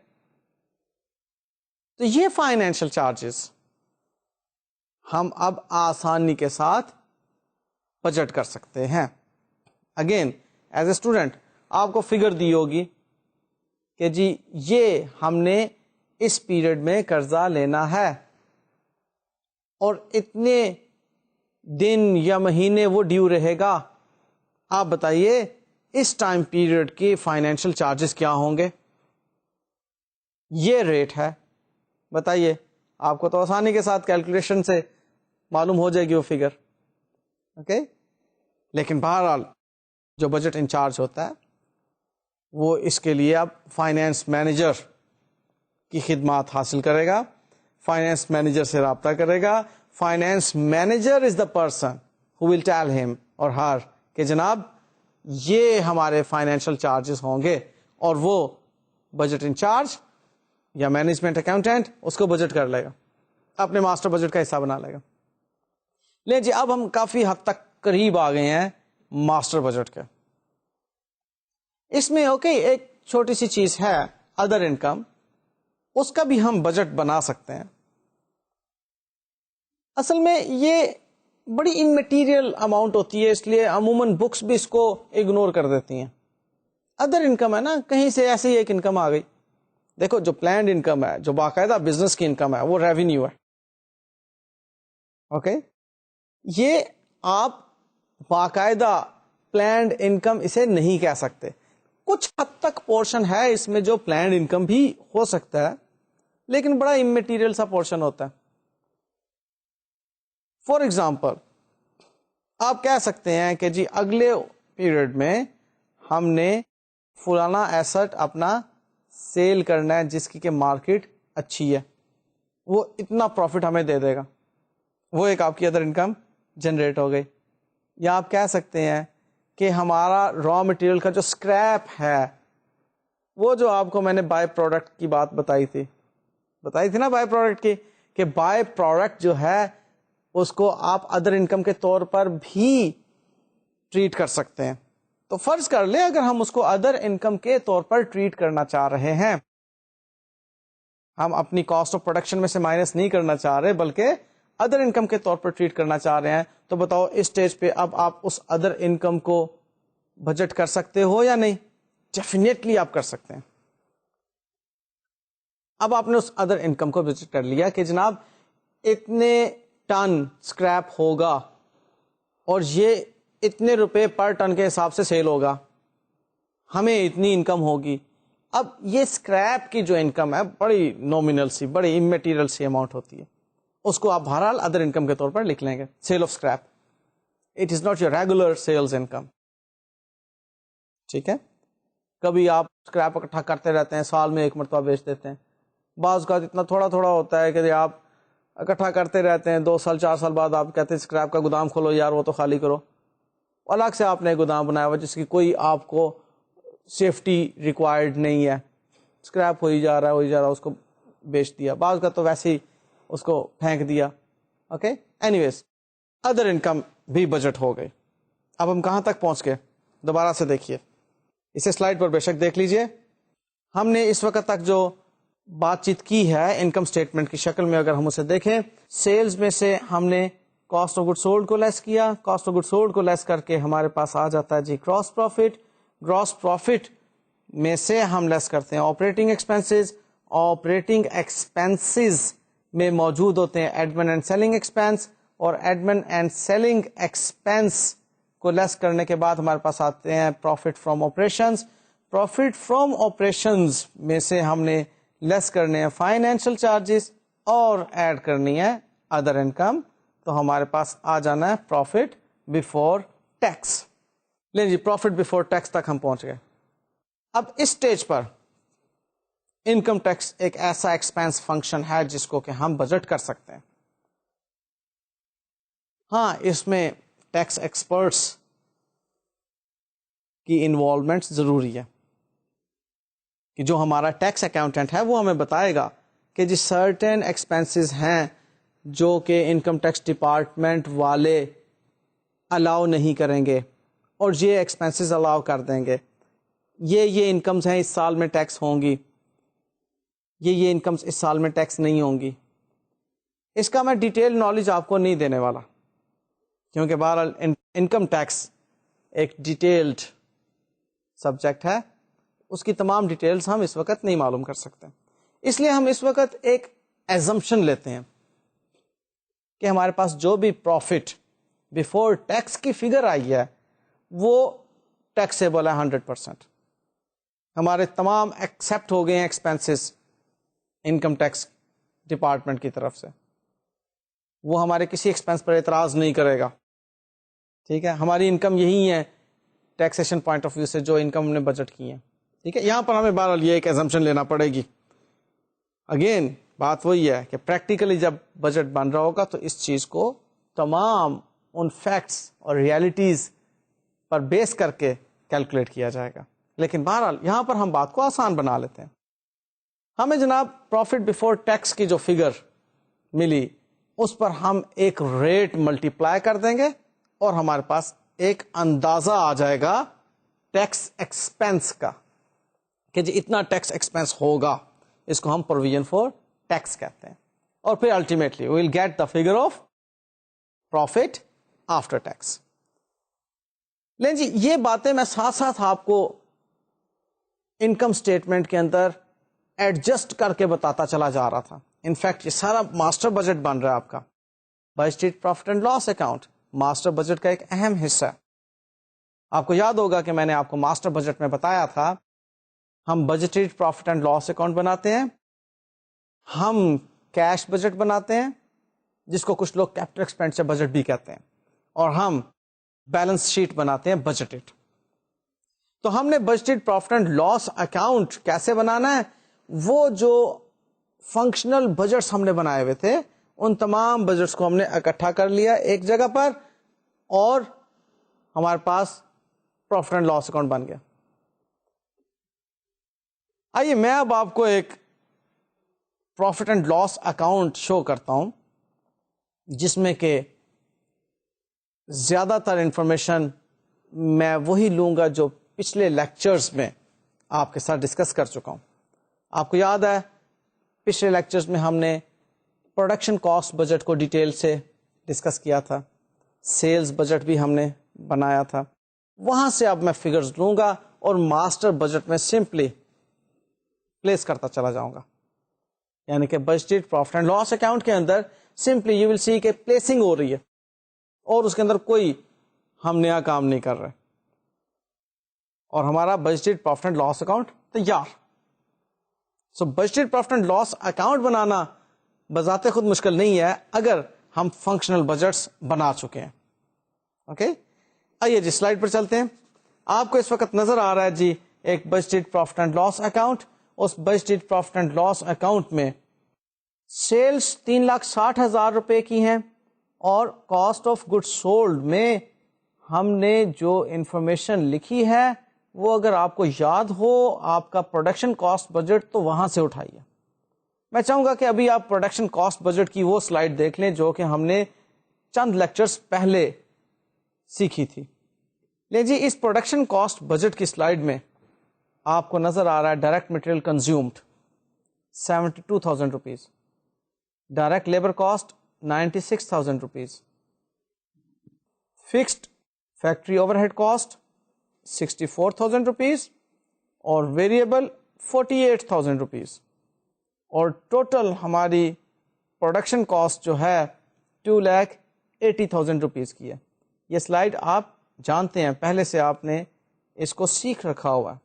تو یہ فائنینشیل چارجز ہم اب آسانی کے ساتھ بجٹ کر سکتے ہیں. اگین ایز اے اسٹوڈنٹ آپ کو فگر دی ہوگی کہ جی یہ ہم نے اس پیریڈ میں قرضہ لینا ہے اور اتنے دن یا مہینے وہ ڈیو رہے گا. آپ بتائیے اس ٹائم پیریڈ کے فائنینشیل چارجز کیا ہوں گے؟ یہ ریٹ ہے, بتائیے. آپ کو تو آسانی کے ساتھ کیلکولیشن سے معلوم ہو جائے گی وہ فگر. اوکے, لیکن بہرحال جو بجٹ انچارج ہوتا ہے وہ اس کے لیے اب فائنینس مینیجر کی خدمات حاصل کرے گا, فائنینس مینیجر سے رابطہ کرے گا. Finance manager is the person who will tell ہم اور ہر کہ جناب یہ ہمارے فائنینشیل چارجز ہوں گے, اور وہ بجٹ انچارج یا مینجمنٹ اکاؤنٹنٹ اس کو بجٹ کر لے گا, اپنے ماسٹر بجٹ کا حصہ بنا لے گا. لے جی اب ہم کافی حد تک قریب آ گئے ہیں ماسٹر بجٹ کے. اس میں اوکے ایک چھوٹی سی چیز ہے ادر انکم, اس کا بھی ہم بجٹ بنا سکتے ہیں. اصل میں یہ بڑی انمیٹیریل اماؤنٹ ہوتی ہے, اس لیے عموماً بکس بھی اس کو اگنور کر دیتی ہیں. ادر انکم ہے نا, کہیں سے ایسے ہی ایک انکم آ گئی. دیکھو جو پلانڈ انکم ہے, جو باقاعدہ بزنس کی انکم ہے, وہ ریونیو ہے. اوکے, یہ آپ باقاعدہ پلانڈ انکم اسے نہیں کہہ سکتے. کچھ حد تک پورشن ہے اس میں جو پلانڈ انکم بھی ہو سکتا ہے, لیکن بڑا اممیٹیریل سا پورشن ہوتا ہے. فار ایگزامپل آپ کہہ سکتے ہیں کہ جی اگلے پیریڈ میں ہم نے فلانا ایسٹ اپنا سیل کرنا ہے جس کی کہ مارکیٹ اچھی ہے, وہ اتنا پروفٹ ہمیں دے دے گا. وہ ایک آپ کی ادر انکم جنریٹ ہو گئی. یا آپ کہہ سکتے ہیں کہ ہمارا را مٹیریل کا جو اسکریپ ہے, وہ جو آپ کو میں نے بائی پروڈکٹ کی بات بتائی تھی نا بائی پروڈکٹ کی, کہ بائی پروڈکٹ جو ہے اس کو آپ ادر انکم کے طور پر بھی ٹریٹ کر سکتے ہیں. تو فرض کر لیں اگر ہم اس کو ادر انکم کے طور پر ٹریٹ کرنا چاہ رہے ہیں, ہم اپنی کاسٹ آف پروڈکشن میں سے مائنس نہیں کرنا چاہ رہے بلکہ ادر انکم کے طور پر ٹریٹ کرنا چاہ رہے ہیں تو بتاؤ اس سٹیج پہ اب آپ اس ادر انکم کو بجٹ کر سکتے ہو یا نہیں؟ ڈیفینیٹلی آپ کر سکتے ہیں. اب آپ نے اس ادر انکم کو بجٹ کر لیا کہ جناب اتنے ٹن اسکریپ ہوگا اور یہ اتنے روپے پر ٹن کے حساب سے سیل ہوگا, ہمیں اتنی انکم ہوگی. اب یہ اسکریپ کی جو انکم ہے بڑی نومینل سی, بڑی اممیٹیریل سی اماؤنٹ ہوتی ہے, اس کو آپ بہرحال ادر انکم کے طور پر لکھ لیں گے, sale of scrap. It is not your regular sales income. ٹھیک ہے, کبھی آپ اسکریپ اکٹھا کرتے رہتے ہیں, سال میں ایک مرتبہ بیچ دیتے ہیں. بعض کا اتنا تھوڑا تھوڑا ہوتا ہے کہ آپ اکٹھا کرتے رہتے ہیں, 2 سال 4 سال بعد آپ کہتے ہیں اسکریپ کا گودام کھولو یار, وہ تو خالی کرو. الگ سے آپ نے گودام بنایا ہوا جس کی کوئی آپ کو سیفٹی ریکوائرڈ نہیں ہے, اسکریپ ہو ہی جا رہا ہے, اس کو بیچ دیا. بعض کا تو ویسے ہی اس کو پھینک دیا. اوکے, اینی ویز ادر انکم بھی بجٹ ہو گئے. اب ہم کہاں تک پہنچ گئے دوبارہ سے دیکھیے, اسے سلائڈ پر بے شک دیکھ لیجئے. ہم نے اس وقت تک جو بات چیت کی ہے انکم سٹیٹمنٹ کی شکل میں, اگر ہم اسے دیکھیں, سیلز میں سے ہم نے کاسٹ آف گڈ سولڈ کو لیس کیا. کاسٹ آف گڈ سولڈ کو لیس کر کے ہمارے پاس آ جاتا ہے جی گراس پروفٹ. گراس پروفٹ میں سے ہم لیس کرتے ہیں آپریٹنگ ایکسپینسز. آپریٹنگ ایکسپینسز میں موجود ہوتے ہیں ایڈمن اینڈ سیلنگ ایکسپینس, اور ایڈمن اینڈ سیلنگ ایکسپینس کو لیس کرنے کے بعد ہمارے پاس آتے ہیں profit from operations. Profit from operations میں سے ہم نے لیس کرنے ہیں فائنینشیل چارجز اور ایڈ کرنی ہے ادر انکم, تو ہمارے پاس آ جانا ہے پروفٹ بفور ٹیکس. لیں جی, پروفٹ بفور ٹیکس تک ہم پہنچ گئے. اب اس سٹیج پر انکم ٹیکس ایک ایسا ایکسپینس فنکشن ہے جس کو کہ ہم بجٹ کر سکتے ہیں. ہاں, اس میں ٹیکس ایکسپرٹس کی انوالومنٹ ضروری ہے کہ جو ہمارا ٹیکس اکاؤنٹنٹ ہے وہ ہمیں بتائے گا کہ جی سرٹن ایکسپینسز ہیں جو کہ انکم ٹیکس ڈپارٹمنٹ والے الاؤ نہیں کریں گے اور یہ ایکسپینسز الاؤ کر دیں گے. یہ انکمز ہیں اس سال میں ٹیکس ہوں گی, یہ انکمز اس سال میں ٹیکس نہیں ہوں گی. اس کا میں ڈیٹیل نالج آپ کو نہیں دینے والا کیونکہ بہرحال انکم ٹیکس ایک ڈیٹیلڈ سبجیکٹ ہے, اس کی تمام ڈیٹیلز ہم اس وقت نہیں معلوم کر سکتے. اس لیے ہم اس وقت ایک ایزمپشن لیتے ہیں کہ ہمارے پاس جو بھی پروفٹ بفور ٹیکس کی فگر آئی ہے وہ ٹیکسیبل ہے 100%. ہمارے تمام ایکسپٹ ہو گئے ہیں ایکسپینسز انکم ٹیکس ڈپارٹمنٹ کی طرف سے, وہ ہمارے کسی ایکسپینس پر اعتراض نہیں کرے گا. ٹھیک ہے, ہماری انکم یہی ہے ٹیکسیشن پوائنٹ آف ویو سے جو انکم ہم نے بجٹ کی ہے. ٹھیک ہے, یہاں پر ہمیں بہرحال یہ ایک ایزمپشن لینا پڑے گی. اگین بات وہی ہے کہ پریکٹیکلی جب بجٹ بن رہا ہوگا تو اس چیز کو تمام ان فیکٹس اور ریالٹیز پر بیس کر کے کیلکولیٹ کیا جائے گا. لیکن بہرحال یہاں پر ہم بات کو آسان بنا لیتے ہیں. ہمیں جناب پروفٹ بفور ٹیکس کی جو فگر ملی اس پر ہم ایک ریٹ ملٹی پلائی کر دیں گے اور ہمارے پاس ایک اندازہ آ جائے گا ٹیکس ایکسپینس کا کہ جی اتنا ٹیکس ایکسپینس ہوگا. اس کو ہم پروویژن فور ٹیکس کہتے ہیں. اور پھر ultimately we will get the figure of profit after tax. لیکن جی یہ باتیں میں ساتھ ساتھ آپ کو انکم اسٹیٹمنٹ کے اندر ایڈجسٹ کر کے بتاتا چلا جا رہا تھا. انفیکٹ یہ سارا ماسٹر بجٹ بن رہا ہے آپ کا. Budgeted profit and loss account master budget کا ایک اہم حصہ ہے. آپ کو یاد ہوگا کہ میں نے آپ کو ماسٹر بجٹ میں بتایا تھا ہم budgeted profit and loss account بناتے ہیں, ہم کیش بجٹ بناتے ہیں جس کو کچھ لوگ کیپٹل ایکسپینڈیچر بجٹ بھی کہتے ہیں, اور ہم بیلنس شیٹ بناتے ہیں بجٹڈ. تو ہم نے budgeted profit and loss account کیسے بنانا ہے, وہ جو فنکشنل بجٹس ہم نے بنائے ہوئے تھے ان تمام بجٹس کو ہم نے اکٹھا کر لیا ایک جگہ پر اور ہمارے پاس پروفٹ اینڈ لاس اکاؤنٹ بن گیا. آئیے میں اب آپ کو ایک پروفٹ اینڈ لاس اکاؤنٹ شو کرتا ہوں جس میں کہ زیادہ تر انفارمیشن میں وہی لوں گا جو پچھلے لیکچرز میں آپ کے ساتھ ڈسکس کر چکا ہوں. آپ کو یاد ہے پچھلے لیکچرز میں ہم نے پروڈکشن کاسٹ بجٹ کو ڈیٹیل سے ڈسکس کیا تھا, سیلز بجٹ بھی ہم نے بنایا تھا. وہاں سے اب میں فگرز لوں گا اور ماسٹر بجٹ میں سمپلی پلیس کرتا چلا جاؤں گا. یعنی کہ budgeted profit and loss account کے اندر سمپلی یو ول سی کہ پلیسنگ ہو رہی ہے اور اس کے اندر کوئی ہم نیا کام نہیں کر رہے, اور ہمارا budgeted profit and loss account تیار. So budgeted profit and loss account بنانا بذات خود مشکل نہیں ہے اگر ہم فنکشنل بجٹس بنا چکے ہیں. اوکے, آئیے جی سلائڈ پر چلتے ہیں. آپ کو اس وقت نظر آ رہا ہے جی ایک budgeted profit and loss account. اس budgeted profit and loss account میں سیلز 3,60,000 روپے کی ہیں, اور کاسٹ آف گڈ سولڈ میں ہم نے جو انفارمیشن لکھی ہے وہ اگر آپ کو یاد ہو آپ کا پروڈکشن کاسٹ بجٹ تو وہاں سے اٹھائیے. میں چاہوں گا کہ ابھی آپ پروڈکشن کاسٹ بجٹ کی وہ سلائڈ دیکھ لیں جو کہ ہم نے چند لیکچرز پہلے سیکھی تھی. لیں جی اس پروڈکشن کاسٹ بجٹ کی سلائڈ میں آپ کو نظر آ رہا ہے direct material consumed 72,000 rupees, direct labour cost 96,000 rupees, fixed factory overhead cost 64,000 rupees اور ویریبل 48,000 روپیز, اور ٹوٹل ہماری پروڈکشن کاسٹ جو ہے 2,80,000 روپیز کی ہے. یہ سلائڈ آپ جانتے ہیں, پہلے سے آپ نے اس کو سیکھ رکھا ہوا ہے.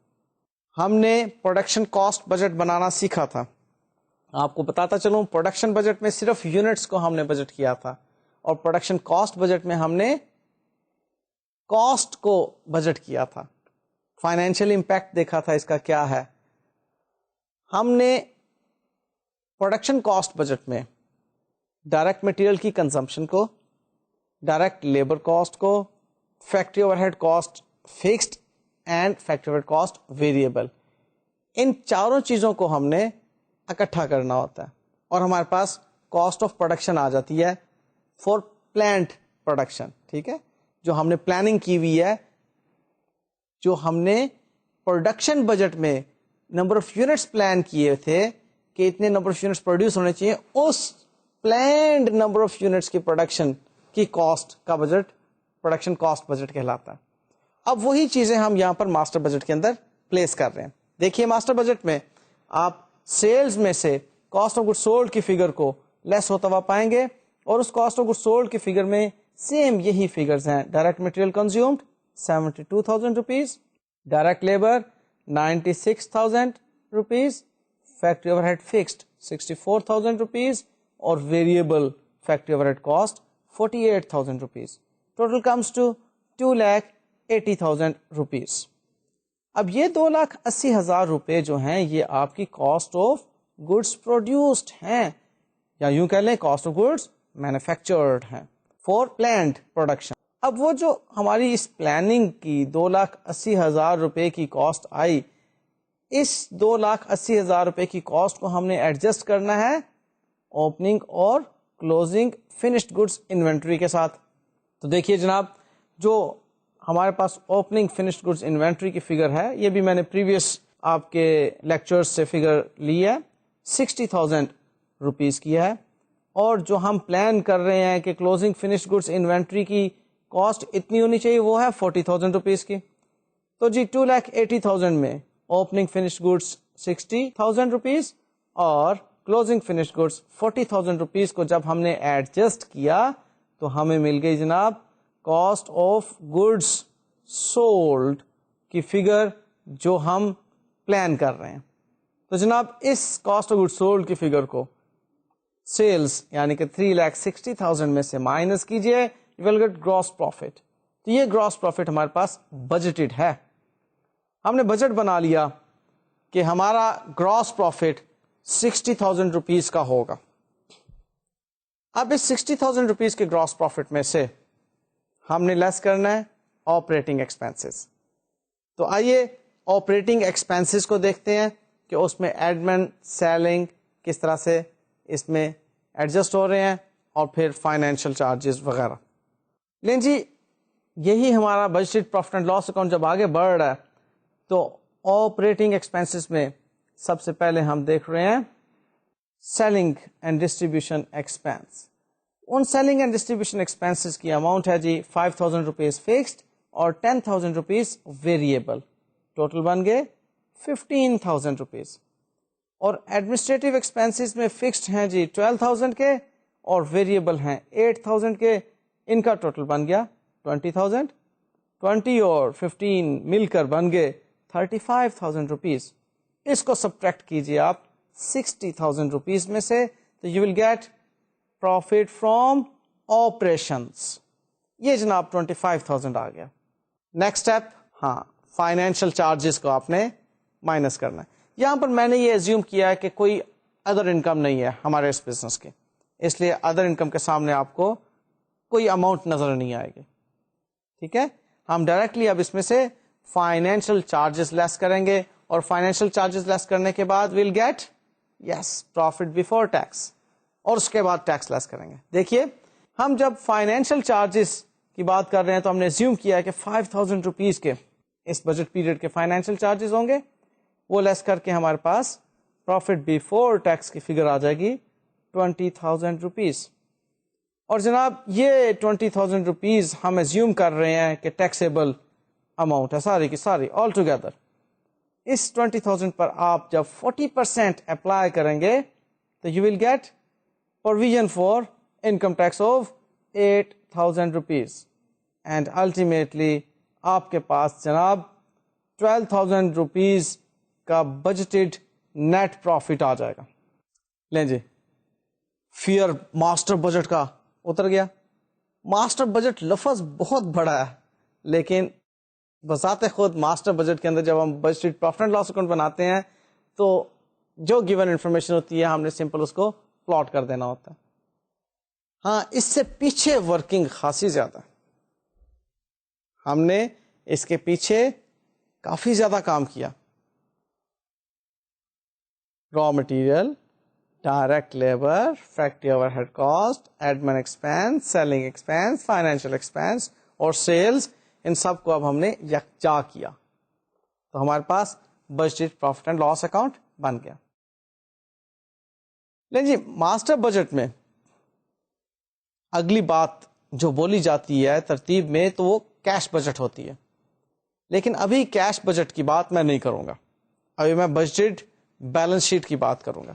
ہم نے پروڈکشن کاسٹ بجٹ بنانا سیکھا تھا. آپ کو بتاتا چلوں پروڈکشن بجٹ میں صرف یونٹس کو ہم نے بجٹ کیا تھا, اور پروڈکشن کاسٹ بجٹ میں ہم نے کاسٹ کو بجٹ کیا تھا. فائنینشیل امپیکٹ دیکھا تھا اس کا کیا ہے. ہم نے پروڈکشن کاسٹ بجٹ میں ڈائریکٹ مٹیریل کی کنزمپشن کو, ڈائریکٹ لیبر کاسٹ کو, factory overhead cost fixed and factory overhead cost variable, ان چاروں چیزوں کو ہم نے اکٹھا کرنا ہوتا ہے, اور ہمارے پاس کاسٹ آف پروڈکشن آ جاتی ہے فار پلانٹ پروڈکشن. ٹھیک ہے, جو ہم نے پلاننگ کی ہوئی ہے, جو ہم نے پروڈکشن بجٹ میں نمبر آف یونٹس پلان کیے تھے کہ اتنے نمبر آف یونٹس پروڈیوس ہونے چاہیے, اس پلانڈ نمبر آف یونٹس کی پروڈکشن کی کاسٹ کا بجٹ پروڈکشن کاسٹ بجٹ کہلاتا ہے. اب وہی چیزیں ہم یہاں پر ماسٹر بجٹ کے اندر پلیس کر رہے ہیں. دیکھیے ماسٹر بجٹ میں آپ سیلز میں سے کاسٹ آف گڈ سولڈ کی فگر کو لیس ہوتا ہوا پائیں گے, اور اس کاسٹ آف گڈ سولڈ کی فگر میں سیم یہی فگرز ہیں. Direct material consumed 72,000 rupees, direct labour 96,000 rupees, factory overhead fixed 64,000 rupees, اور variable factory overhead cost 48,000 rupees. Total comes to 2,80,000 rupees. اب یہ 2,80,000 روپے جو ہیں یہ آپ کی کاسٹ آف گڈس پروڈیوسڈ ہیں, یا یوں کہہ لیں کاسٹ آف گڈس مینوفیکچرڈ ہیں فور پلانڈ پروڈکشن. اب وہ جو ہماری اس پلاننگ کی 2,80,000 روپے کی کاسٹ آئی, اس 2,80,000 روپے کی کاسٹ کو ہم نے ایڈجسٹ کرنا ہے اوپننگ اور کلوزنگ فنشڈ گڈس انوینٹری کے ساتھ. تو دیکھیے جناب جو ہمارے پاس اوپننگ فنشڈ گڈس انوینٹری کی فگر ہے, یہ بھی میں نے پریویس آپ کے لیکچر سے فگر لی ہے, 60,000 روپیز کی ہے, اور جو ہم پلان کر رہے ہیں کہ کلوزنگ فنشڈ گڈس انوینٹری کی کاسٹ اتنی ہونی چاہیے وہ ہے 40,000 روپیز کی. تو جی 2,80,000 میں اوپننگ فنشڈ گڈس 60,000 روپیز اور کلوزنگ فنشڈ گڈس 40,000 روپیز کو جب ہم نے ایڈجسٹ کیا تو ہمیں مل گئی جناب کاسٹ آف گڈس سولڈ کی فگر جو ہم پلان کر رہے ہیں. تو جناب اس کاسٹ آف گڈ سولڈ کی فگر کو سیلز یعنی کہ 3,60,000 میں سے مائنس کیجئے, you will get gross profit. تو یہ گراس پروفٹ ہمارے پاس بجٹڈ ہے. ہم نے بجٹ بنا لیا کہ ہمارا گراس پروفٹ 60,000 روپیز کا ہوگا. اب اس 60,000 روپیز کے گراس پروفٹ میں سے ہم نے لیس کرنا ہے آپریٹنگ ایکسپینسز. تو آئیے آپریٹنگ ایکسپینسز کو دیکھتے ہیں کہ اس میں ایڈمن سیلنگ کس طرح سے اس میں ایڈجسٹ ہو رہے ہیں, اور پھر فائنینشیل چارجز وغیرہ. لیں جی یہی ہمارا budgeted profit and loss account جب آگے بڑھ رہا ہے تو آپریٹنگ ایکسپینسز میں سب سے پہلے ہم دیکھ رہے ہیں سیلنگ اینڈ ڈسٹریبیوشن ایکسپینس. ان سیلنگ اینڈ ڈسٹریبیوشن ایکسپینسز کی اماؤنٹ ہے جی 5000 روپیز فکسڈ اور 10,000 روپیز ویریبل. ٹوٹل بن گئے 15,000 روپیز. اور ایڈمنسٹریٹو ایکسپینسز میں فکسڈ ہیں جی 12,000 کے اور ویریبل ہیں 8,000 کے. ان کا ٹوٹل بن گیا 20,000. 20 اور 15 مل کر بن گئے 35,000 روپیز. اس کو سبٹریکٹ کیجیے آپ 60,000 روپیز میں سے, تو you will get profit from operations. یہ جناب 25,000 آ گیا. نیکسٹ اسٹیپ, ہاں فائنینشیل چارجز کو آپ نے مائنس کرنا ہے. یہاں پر میں نے یہ ایزیوم کیا ہے کہ کوئی ادر انکم نہیں ہے ہمارے اس بزنس کے, اس لیے ادر انکم کے سامنے آپ کو کوئی اماؤنٹ نظر نہیں آئے گی. ٹھیک ہے, ہم ڈائریکٹلی اب اس میں سے فائنینشیل چارجز لیس کریں گے, اور فائنینشیل چارجز لیس کرنے کے بعد we'll get profit before tax, اور اس کے بعد ٹیکس لیس کریں گے. دیکھیے ہم جب فائنینشیل چارجز کی بات کر رہے ہیں تو ہم نے زیوم کیا ہے کہ 5,000 روپیز کے اس بجٹ پیریڈ کے فائنینشیل چارجز ہوں گے, وہ لیس کر کے ہمارے پاس پروفٹ بیفور ٹیکس کی فگر آ جائے گی 20,000 روپیز. اور جناب یہ 20,000 روپیز ہم ایزیوم کر رہے ہیں کہ ٹیکسیبل اماؤنٹ ہے ساری کی ساری آل ٹوگیدر. اس 20,000 پر آپ جب 40% اپلائی کریں گے تو you will get provision for income tax of 8,000 rupees, and ultimately آپ کے پاس جناب 12,000 روپیز کا بجٹڈ نیٹ پروفٹ آ جائے گا. لیں جی, فیئر ماسٹر بجٹ کا اتر گیا. ماسٹر بجٹ لفظ بہت بڑا ہے, لیکن بذات خود ماسٹر بجٹ کے اندر جب ہم budgeted profit and loss account بناتے ہیں تو جو گیون انفارمیشن ہوتی ہے ہم نے سمپل اس کو پلاٹ کر دینا ہوتا ہے. ہاں اس سے پیچھے ورکنگ خاصی زیادہ ہے, ہم نے اس کے پیچھے کافی زیادہ کام کیا. Raw material, direct labour, factory overhead cost, admin expense, selling expense, financial expense اور سیلز, ان سب کو اب ہم نے یکجا کیا تو ہمارے پاس budgeted profit and loss account بن گیا. لیکن جی ماسٹر بجٹ میں اگلی بات جو بولی جاتی ہے ترتیب میں تو وہ کیش بجٹ ہوتی ہے, لیکن ابھی کیش بجٹ کی بات میں نہیں کروں گا, ابھی میں بجٹڈ بیلنس شیٹ کی بات کروں گا.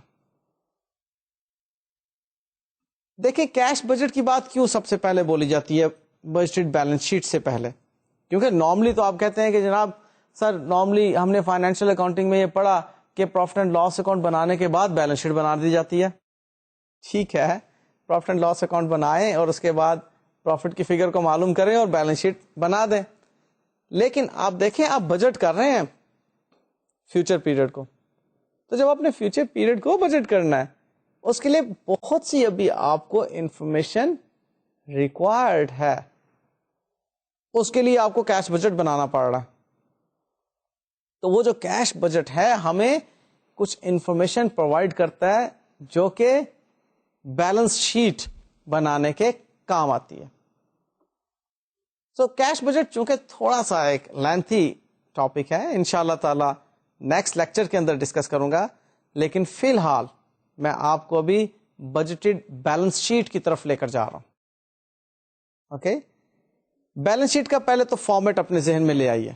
دیکھیں کیش بجٹ کی بات کیوں سب سے پہلے بولی جاتی ہے بجٹڈ بیلنس شیٹ سے پہلے, کیونکہ نارملی تو آپ کہتے ہیں کہ جناب سر نارملی ہم نے فائنینشیل اکاؤنٹنگ میں یہ پڑھا کہ پروفٹ اینڈ لاس اکاؤنٹ بنانے کے بعد بیلنس شیٹ بنا دی جاتی ہے. ٹھیک ہے, پروفٹ اینڈ لاس اکاؤنٹ بنائیں اور اس کے بعد پروفٹ کی فگر کو معلوم کریں اور بیلنس شیٹ بنا دیں, لیکن آپ دیکھیں آپ بجٹ کر رہے ہیں فیوچر پیریڈ کو, تو جب آپ نے فیوچر پیریڈ کو بجٹ کرنا ہے اس کے لیے بہت سی ابھی آپ کو انفارمیشن ریکوائرڈ ہے, اس کے لیے آپ کو کیش بجٹ بنانا پڑ رہا ہے. تو وہ جو کیش بجٹ ہے ہمیں کچھ انفارمیشن پرووائڈ کرتا ہے جو کہ بیلنس شیٹ بنانے کے کام آتی ہے. سو کیش بجٹ چونکہ تھوڑا سا ایک لینتھی ٹاپک ہے, انشاءاللہ تعالی نیکسٹ لیکچر کے اندر ڈسکس کروں گا, لیکن فی الحال میں آپ کو ابھی بجٹڈ بیلنس شیٹ کی طرف لے کر جا رہا ہوں. اوکے, بیلنس شیٹ کا پہلے تو فارمیٹ اپنے ذہن میں لے آئیے.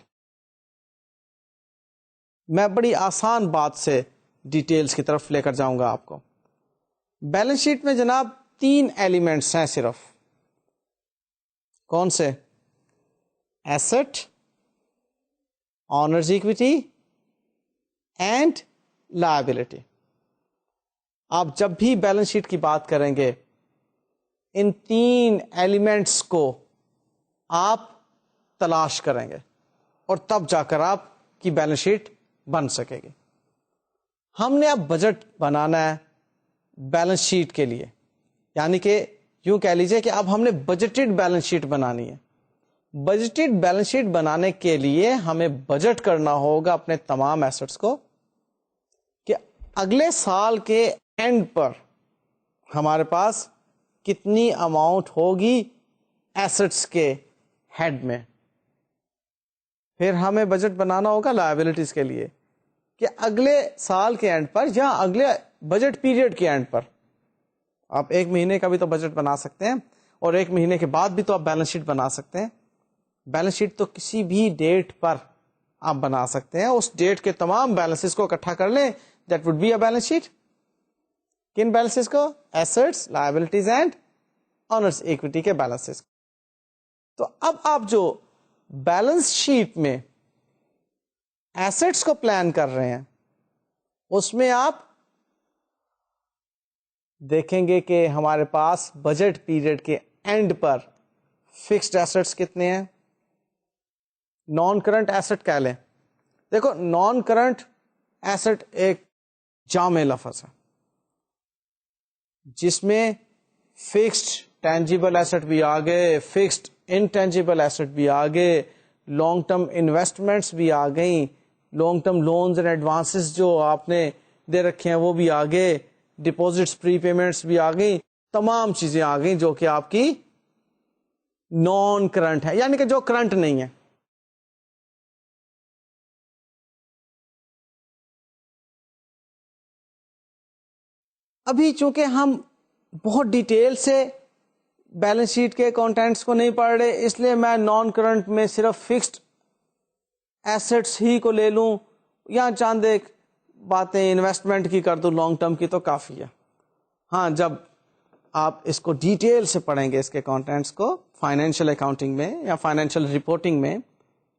میں بڑی آسان بات سے ڈیٹیلز کی طرف لے کر جاؤں گا آپ کو. بیلنس شیٹ میں جناب 3 ایلیمنٹس ہیں صرف. کون سے؟ Asset, owners equity and liability. آپ جب بھی بیلنس شیٹ کی بات کریں گے ان 3 ایلیمنٹس کو آپ تلاش کریں گے اور تب جا کر آپ کی بیلنس شیٹ بن سکے گی. ہم نے اب بجٹ بنانا ہے بیلنس شیٹ کے لیے, یعنی کہ یوں کہہ لیجئے کہ اب ہم نے بجٹڈ بیلنس شیٹ بنانی ہے. بجٹڈ بیلنس شیٹ بنانے کے لیے ہمیں بجٹ کرنا ہوگا اپنے تمام ایسٹس کو کہ اگلے سال کے اینڈ پر ہمارے پاس کتنی اماؤنٹ ہوگی ایسٹس کے ہیڈ میں. پھر ہمیں بجٹ بنانا ہوگا لائبلٹیز کے لیے کہ اگلے سال کے اینڈ پر یا اگلے بجٹ پیریڈ کے اینڈ پر. آپ 1 مہینے کا بھی تو بجٹ بنا سکتے ہیں اور 1 مہینے کے بعد بھی تو آپ بیلنس شیٹ بنا سکتے ہیں. بیلنس شیٹ تو کسی بھی ڈیٹ پر آپ بنا سکتے ہیں. اس ڈیٹ کے تمام بیلنسز کو اکٹھا کر لیں, that would be a balance sheet. کن بیلنسز کو؟ Assets, liabilities and owners equity کے بیلنسز. تو اب آپ جو بیلنس شیٹ میں ایسٹس کو پلان کر رہے ہیں اس میں آپ دیکھیں گے کہ ہمارے پاس بجٹ پیریڈ کے اینڈ پر فکسڈ ایسٹس کتنے ہیں. نان کرنٹ ایسٹ کہہ لیں. دیکھو نان کرنٹ ایسٹ ایک جامع لفظ ہے جس میں فکسڈ ٹینجیبل ایسٹ بھی آ گئے, فکسڈ انٹینجیبل ایسٹ بھی آ گئے, لانگ ٹرم انویسٹمنٹس بھی آ گئیں, long term loans and advances جو آپ نے دے رکھے ہیں وہ بھی آ گئے, ڈپوزٹس پری پیمنٹس بھی آ گئیں, تمام چیزیں آ گئیں جو کہ آپ کی نان کرنٹ ہے, یعنی کہ جو کرنٹ نہیں ہے. ابھی چونکہ ہم بہت ڈیٹیل سے بیلنس شیٹ کے کانٹینٹس کو نہیں پڑھ رہے, اس لیے میں نان کرنٹ میں صرف فکسڈ ایسٹس ہی کو لے لوں یا چاند ایک باتیں انویسٹمنٹ کی کر دوں لانگ ٹرم کی تو کافی ہے. ہاں جب آپ اس کو ڈیٹیل سے پڑھیں گے اس کے کانٹینٹس کو فائنینشیل اکاؤنٹنگ میں یا فائنینشیل رپورٹنگ میں,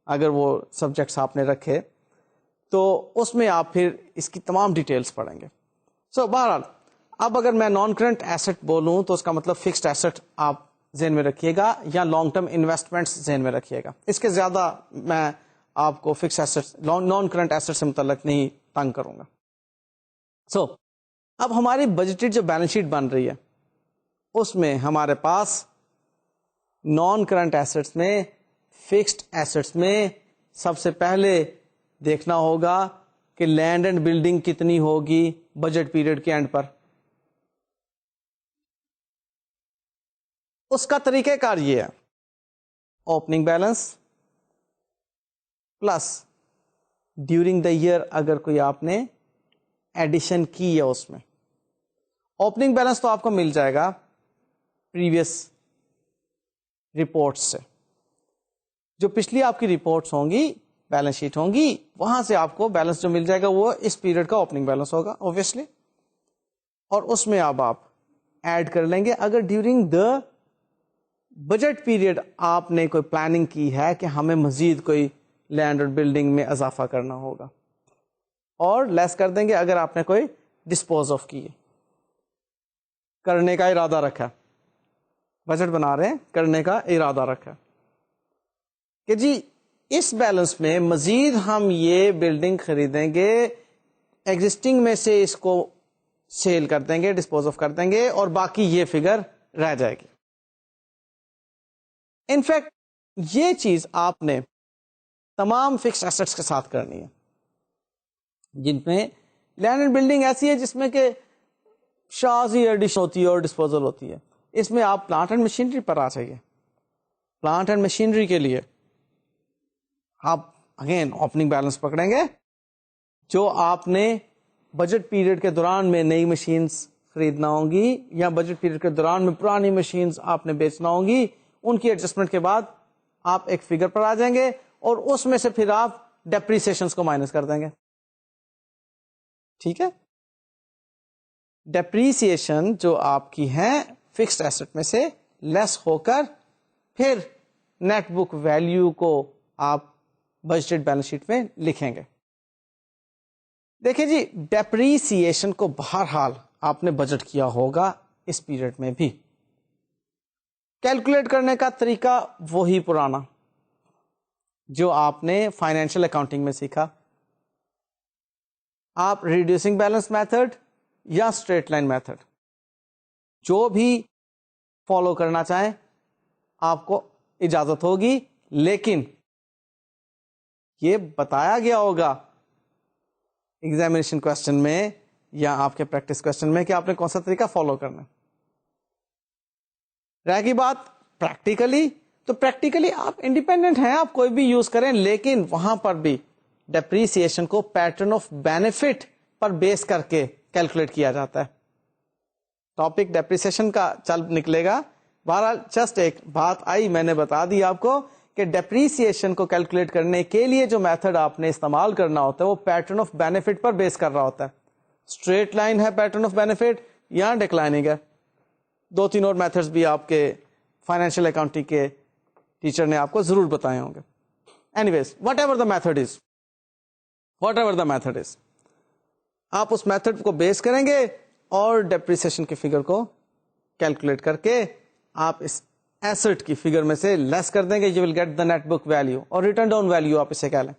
اگر وہ سبجیکٹس آپ نے رکھے تو اس میں آپ پھر اس کی تمام ڈیٹیلز پڑھیں گے. سو بہرحال اب اگر میں نان کرنٹ ایسٹ بولوں تو اس کا مطلب فکسڈ ایسٹ آپ ذہن میں رکھیے گا یا لانگ ٹرم انویسٹمنٹس ذہن میں رکھیے گا. اس کے زیادہ میں آپ کو fix asset non current asset سے متعلق نہیں تنگ کروں گا. سو اب ہماری بجٹڈ جو بیلنس شیٹ بن رہی ہے اس میں ہمارے پاس نان کرنٹ ایسٹس میں فکسڈ ایسٹس میں سب سے پہلے دیکھنا ہوگا کہ لینڈ اینڈ بلڈنگ کتنی ہوگی بجٹ پیریڈ کے اینڈ پر. اس کا طریقہ کار یہ ہے, opening balance plus during the year اگر کوئی آپ نے ایڈیشن کی ہے اس میں. اوپننگ بیلنس تو آپ کو مل جائے گا پریویس رپورٹس سے, جو پچھلی آپ کی رپورٹس ہوں گی بیلنس شیٹ ہوں گی وہاں سے آپ کو بیلنس جو مل جائے گا وہ اس پیریڈ کا اوپننگ بیلنس ہوگا اوبویسلی, اور اس میں اب آپ ایڈ کر لیں گے. اگر ڈیورنگ دا بجٹ پیریڈ آپ نے کوئی پلاننگ کی ہے کہ ہمیں مزید کوئی لینڈ اور بلڈنگ میں اضافہ کرنا ہوگا, اور لیس کر دیں گے اگر آپ نے کوئی ڈسپوز آف کی کرنے کا ارادہ رکھا, بجٹ بنا رہے ہیں کرنے کا ارادہ رکھا کہ جی اس بیلنس میں مزید ہم یہ بلڈنگ خریدیں گے, ایگزسٹنگ میں سے اس کو سیل کر دیں گے, ڈسپوز آف کر دیں گے, اور باقی یہ فگر رہ جائے گی. انفیکٹ یہ چیز آپ نے تمام فکس ایسٹس کے ساتھ کرنی ہے جن میں لینڈ اینڈ بلڈنگ ایسی ہے جس میں کہ شازی ایڈیشن ہوتی ہے اور ڈسپوزل ہوتی ہے. اس میں آپ پلانٹ اینڈ مشینری پر آ جائیے. پلانٹ اینڈ مشینری کے لیے آپ اگین اوپننگ بیلنس پکڑیں گے. جو آپ نے بجٹ پیریڈ کے دوران میں نئی مشینز خریدنا ہوں گی یا بجٹ پیریڈ کے دوران میں پرانی مشینز آپ نے بیچنا ہوں گی, ان کی ایڈجسٹمنٹ کے بعد آپ ایک فگر پر آ جائیں گے اور اس میں سے پھر آپ ڈیپریسیشنز کو مائنس کر دیں گے. ٹھیک ہے, ڈیپریسیشن جو آپ کی ہیں فکسڈ ایسٹ میں سے لیس ہو کر پھر نیٹ بک ویلیو کو آپ بجٹڈ بیلنس شیٹ میں لکھیں گے. دیکھیں جی ڈیپریسیشن کو بہرحال آپ نے بجٹ کیا ہوگا اس پیریڈ میں بھی. کیلکولیٹ کرنے کا طریقہ وہی پرانا جو آپ نے فائنینشیل اکاؤنٹنگ میں سیکھا. آپ ریڈیوسنگ بیلنس میتھڈ یا اسٹریٹ لائن میتھڈ جو بھی فالو کرنا چاہیں آپ کو اجازت ہوگی, لیکن یہ بتایا گیا ہوگا ایگزامینیشن کوسچن میں یا آپ کے پریکٹس کوسچن میں کہ آپ نے کون سا طریقہ فالو کرنا ہے. رہ گئی بات پریکٹیکلی, تو پریکٹیکلی آپ انڈیپینڈنٹ ہیں, آپ کوئی بھی یوز کریں, لیکن وہاں پر بھی ڈیپریسیشن کو پیٹرن آف بینیفٹ پر بیس کر کے کیلکولیٹ کیا جاتا ہے. ٹاپک ڈیپریسیشن کا چل نکلے گا. بہرحال جسٹ ایک بات آئی, میں نے بتا دی آپ کو کہ ڈیپریسیشن کو کیلکولیٹ کرنے کے لیے جو میتھڈ آپ نے استعمال کرنا ہوتا ہے وہ پیٹرن آف بینیفٹ پر بیس کر رہا ہوتا ہے. اسٹریٹ لائن ہے پیٹرن آف بینیفٹ یا ڈکلائننگ ہے. 2-3 اور میتھڈز بھی آپ کے فائنینشیل اکاؤنٹنگ کے ٹیچر نے آپ کو ضرور بتائے ہوں گے. Anyways whatever the method is, آپ اس میتھڈ کو بیس کریں گے اور ڈیپریسیشن کی فگر کو کیلکولیٹ کر کے آپ اس ایسٹ کی فگر میں سے لیس کر دیں گے. You will get the net book value اور ریٹرن ڈاؤن ویلو آپ اسے کہہ لیں,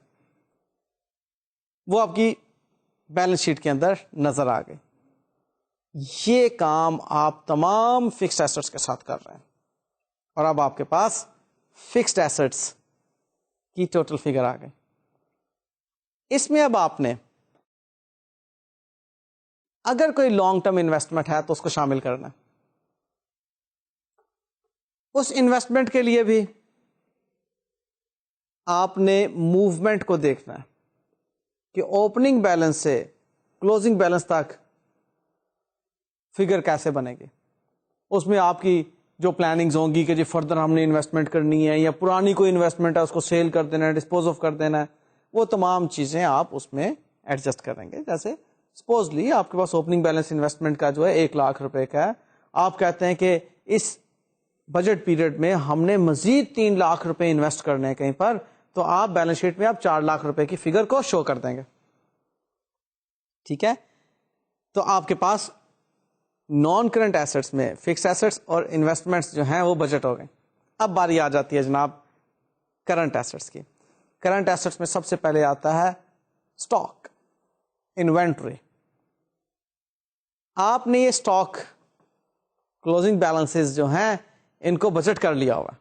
وہ آپ کی بیلنس شیٹ کے اندر نظر آ گئی. یہ کام آپ تمام فکسڈ ایسٹس کے ساتھ کر رہے ہیں اور اب آپ کے پاس فکسڈ ایسٹس کی ٹوٹل فگر آ گئی. اس میں اب آپ نے اگر کوئی لانگ ٹرم انویسٹمنٹ ہے تو اس کو شامل کرنا ہے. اس انویسٹمنٹ کے لیے بھی آپ نے موومنٹ کو دیکھنا ہے کہ اوپننگ بیلنس سے کلوزنگ بیلنس تک فگر کیسے بنے گی. اس میں آپ کی جو پلاننگز ہوں گی کہ جی فردر ہم نے انویسٹمنٹ کرنی ہے یا پرانی کوئی انویسٹمنٹ ہے اس کو سیل کر دینا ہے, ڈسپوز آف کر دینا ہے, وہ تمام چیزیں آپ اس میں ایڈجسٹ کریں گے. جیسے سپوزلی آپ کے پاس اوپننگ بیلنس انویسٹمنٹ کا جو ہے 1 لاکھ روپے کا ہے, آپ کہتے ہیں کہ اس بجٹ پیریڈ میں ہم نے مزید 3 لاکھ روپے انویسٹ کرنے ہیں کہیں پر, تو آپ بیلنس شیٹ میں آپ 4 لاکھ روپے کی فگر کو شو کر دیں گے. ٹھیک ہے, تو آپ کے پاس نان کرنٹ ایسٹس میں فکس ایسٹس اور انویسٹمنٹس جو ہیں وہ بجٹ ہو گئے. اب باری آ جاتی ہے جناب کرنٹ ایسٹس کی. کرنٹ ایسٹس میں سب سے پہلے آتا ہے اسٹاک, انوینٹری. آپ نے یہ اسٹاک کلوزنگ بیلنسز جو ہیں ان کو بجٹ کر لیا ہوگا.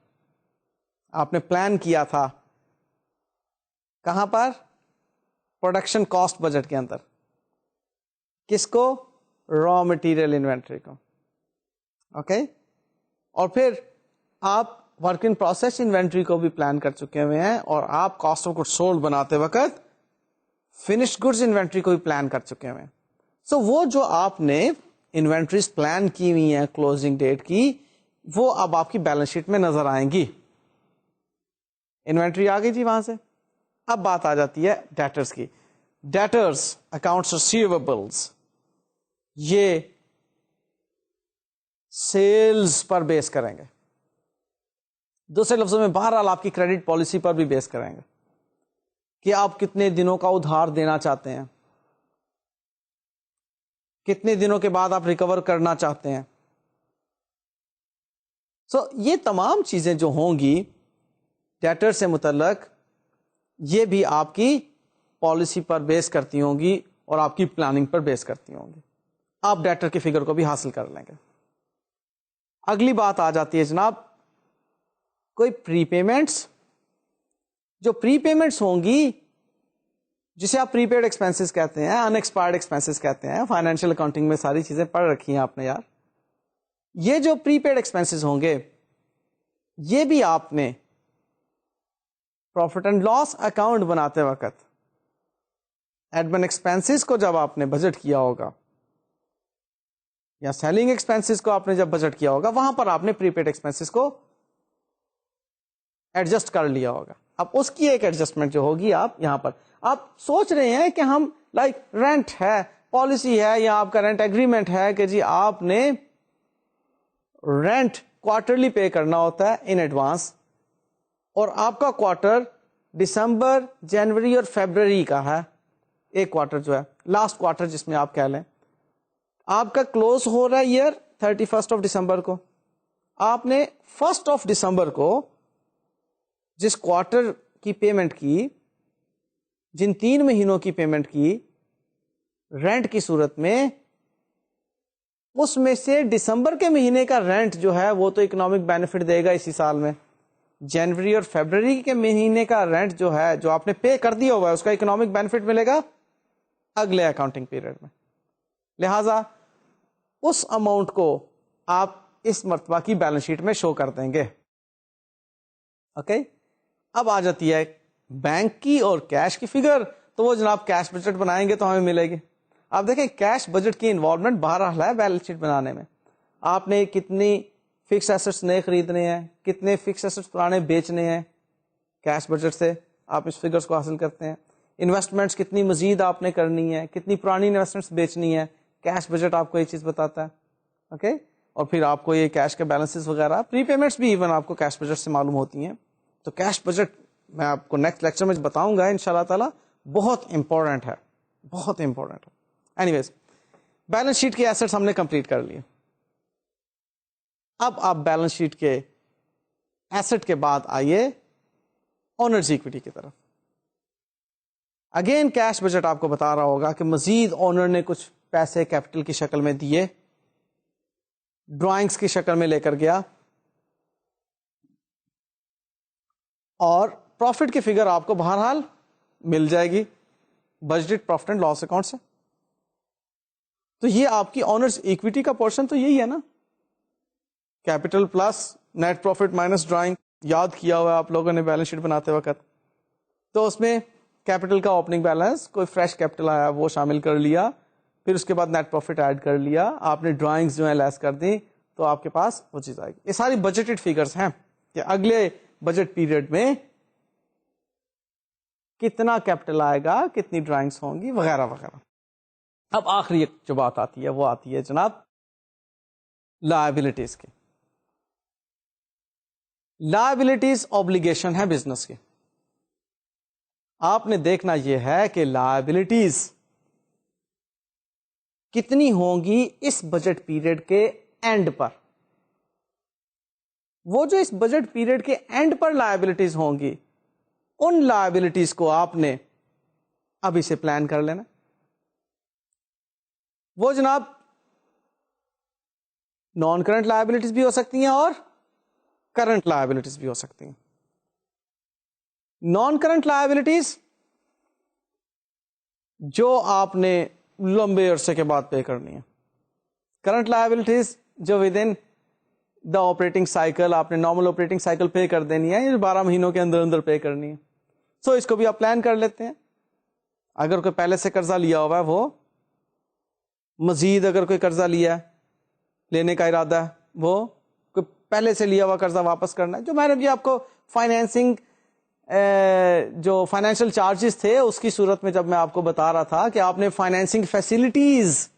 آپ نے پلان کیا تھا کہاں پر, پروڈکشن کاسٹ بجٹ کے اندر. کس کو, را مٹیریل انوینٹری کو. اوکے, اور پھر آپ ورک ان پروسیس انوینٹری کو بھی پلان کر چکے ہوئے ہیں اور آپ کاسٹ آف گڈ سولڈ بناتے وقت فنشڈ گڈز انوینٹری کو بھی پلان کر چکے ہوئے ہیں. سو وہ جو آپ نے انوینٹریز پلان کی ہوئی ہیں کلوزنگ ڈیٹ کی, وہ اب آپ کی بیلنس شیٹ میں نظر آئیں گی. انوینٹری آ گئی جی وہاں سے. اب بات آ جاتی ہے ڈیٹرز کی. ڈیٹرز اکاؤنٹس ریسیویبلز یہ سیلز پر بیس کریں گے. دوسرے لفظوں میں بہرحال آپ کی کریڈٹ پالیسی پر بھی بیس کریں گے کہ آپ کتنے دنوں کا ادھار دینا چاہتے ہیں, کتنے دنوں کے بعد آپ ریکور کرنا چاہتے ہیں. سو یہ تمام چیزیں جو ہوں گی ڈیٹر سے متعلق, یہ بھی آپ کی پالیسی پر بیس کرتی ہوں گی اور آپ کی پلاننگ پر بیس کرتی ہوں گی. آپ ڈیٹر کی فگر کو بھی حاصل کر لیں گے. اگلی بات آ جاتی ہے جناب کوئی پری پیمنٹس. جو پری پیمنٹس ہوں گی جسے آپ پری پیڈ ایکسپینسز کہتے ہیں, ان ایکسپائرڈ ایکسپینسز کہتے ہیں. فائنینشیل اکاؤنٹنگ میں ساری چیزیں پڑھ رکھی ہیں آپ نے یار. یہ جو پری پیڈ ایکسپینسز ہوں گے یہ بھی آپ نے پروفٹ اینڈ لاس اکاؤنٹ بناتے وقت ایڈمن ایکسپینسز کو جب آپ نے بجٹ کیا ہوگا یا سیلنگ ایکسپینسز کو آپ نے جب بجٹ کیا ہوگا, وہاں پر آپ نے پری پیڈ ایکسپینسز کو ایڈجسٹ کر لیا ہوگا. اب اس کی ایک ایڈجسٹمنٹ جو ہوگی آپ یہاں پر, آپ سوچ رہے ہیں کہ ہم لائک رینٹ ہے, پالیسی ہے یا آپ کا رینٹ ایگریمنٹ ہے کہ جی آپ نے رینٹ کوارٹرلی پے کرنا ہوتا ہے ان ایڈوانس, اور آپ کا کوارٹر دسمبر, جنوری اور فیبرری کا ہے. ایک کوارٹر جو ہے لاسٹ کوارٹر جس میں آپ کہہ لیں, آپ کا کلوز ہو رہا ہے ایئر 31 دسمبر کو. آپ نے 1 دسمبر کو جس کوارٹر کی پیمنٹ کی, جن 3 مہینوں کی پیمنٹ کی رینٹ کی صورت میں, اس میں سے دسمبر کے مہینے کا رینٹ جو ہے وہ تو اکنامک بینیفٹ دے گا اسی سال میں. جنوری اور فیبرری کے مہینے کا رینٹ جو ہے جو آپ نے پے کر دیا ہوا ہے اس کا اکنامک بینیفٹ ملے گا اگلے اکاؤنٹنگ پیریڈ میں. لہذا اس اماؤنٹ کو آپ اس مرتبہ کی بیلنس شیٹ میں شو کر دیں گے. اوکے, اب آ جاتی ہے بینک کی اور کیش کی فگر. تو وہ جناب کیش بجٹ بنائیں گے تو ہمیں ملے گی. آپ دیکھیں کیش بجٹ کی انوالومنٹ بہرحال ہے بیلنس شیٹ بنانے میں. آپ نے کتنی فکس ایسٹس نئے خریدنے ہیں, کتنے فکس ایسٹس پرانے بیچنے ہیں, کیش بجٹ سے آپ اس فگرز کو حاصل کرتے ہیں. انویسٹمنٹس کتنی مزید آپ نے کرنی ہے, کتنی پرانی انویسٹمنٹس بیچنی ہے, کیش بجٹ آپ کو یہ چیز بتاتا ہے. اوکے, اور پھر آپ کو یہ کیش کے بیلنسز وغیرہ, پری پیمنٹس بھی ایون آپ کو کیش بجٹ سے معلوم ہوتی ہیں. تو کیش بجٹ میں آپ کو نیکسٹ لیکچر میں بتاؤں گا انشاءاللہ تعالی, بہت امپورٹنٹ ہے, بہت امپورٹنٹ ہے. اینی ویز, بیلنس شیٹ کے ایسٹس ہم نے کمپلیٹ کر لیے. اب آپ بیلنس شیٹ کے ایسٹ کے بعد آئیے اونرز ایکویٹی کی طرف. اگین کیش بجٹ آپ کو بتا رہا ہوگا کہ مزید اونر نے کچھ پیسے کیپٹل کی شکل میں دیے, ڈرائنگز کی شکل میں لے کر گیا, اور پروفٹ کی فگر آپ کو بہرحال مل جائے گی budgeted profit and loss account سے. تو یہ آپ کی اونرز ایکویٹی کا پورشن تو یہی ہے نا, capital plus net profit minus drawing. یاد کیا ہوا آپ لوگوں نے بیلنس شیٹ بناتے وقت, تو اس میں کیپٹل کا اوپننگ بیلنس, کوئی فریش کیپٹل آیا وہ شامل کر لیا, پھر اس کے بعد نیٹ پروفٹ ایڈ کر لیا, آپ نے ڈرائنگز جو ہیں لیس کر دی, تو آپ کے پاس وہ چیز آئے گی. یہ ساری بجٹڈ فگرز ہیں کہ اگلے بجٹ پیریڈ میں کتنا کیپٹل آئے گا, کتنی ڈرائنگز ہوں گی وغیرہ وغیرہ. اب آخری ایک جو بات آتی ہے وہ آتی ہے جناب لائبلٹیز کی. لائبلٹیز obligation ہے بزنس کی. آپ نے دیکھنا یہ ہے کہ لائبلٹیز کتنی ہوں گی اس بجٹ پیریڈ کے اینڈ پر. وہ جو اس بجٹ پیریڈ کے اینڈ پر لائبلٹیز ہوں گی, ان لائبلٹیز کو آپ نے ابھی سے پلان کر لینا. وہ جناب نان کرنٹ لائبلٹیز بھی ہو سکتی ہیں اور کرنٹ لائبلٹیز بھی ہو سکتی ہیں. نان کرنٹ لائبلٹیز جو آپ نے لمبے عرصے کے بعد پے کرنی ہے. کرنٹ لائبلٹیز جو with in the operating cycle, آپ نے نارمل آپریٹنگ سائیکل پے کر دینی ہے, 12 مہینوں کے اندر اندر پے کرنی ہے. سو اس کو بھی آپ پلان کر لیتے ہیں. اگر کوئی پہلے سے قرضہ لیا ہوا ہے, وہ مزید اگر کوئی قرضہ لیا ہے, لینے کا ارادہ ہے, وہ کوئی پہلے سے لیا ہوا قرضہ واپس کرنا ہے. جو میں نے بھی آپ کو فائنینسنگ جو فائنینشیل چارجز تھے اس کی صورت میں جب میں آپ کو بتا رہا تھا کہ آپ نے فائنینسنگ فیسلٹیز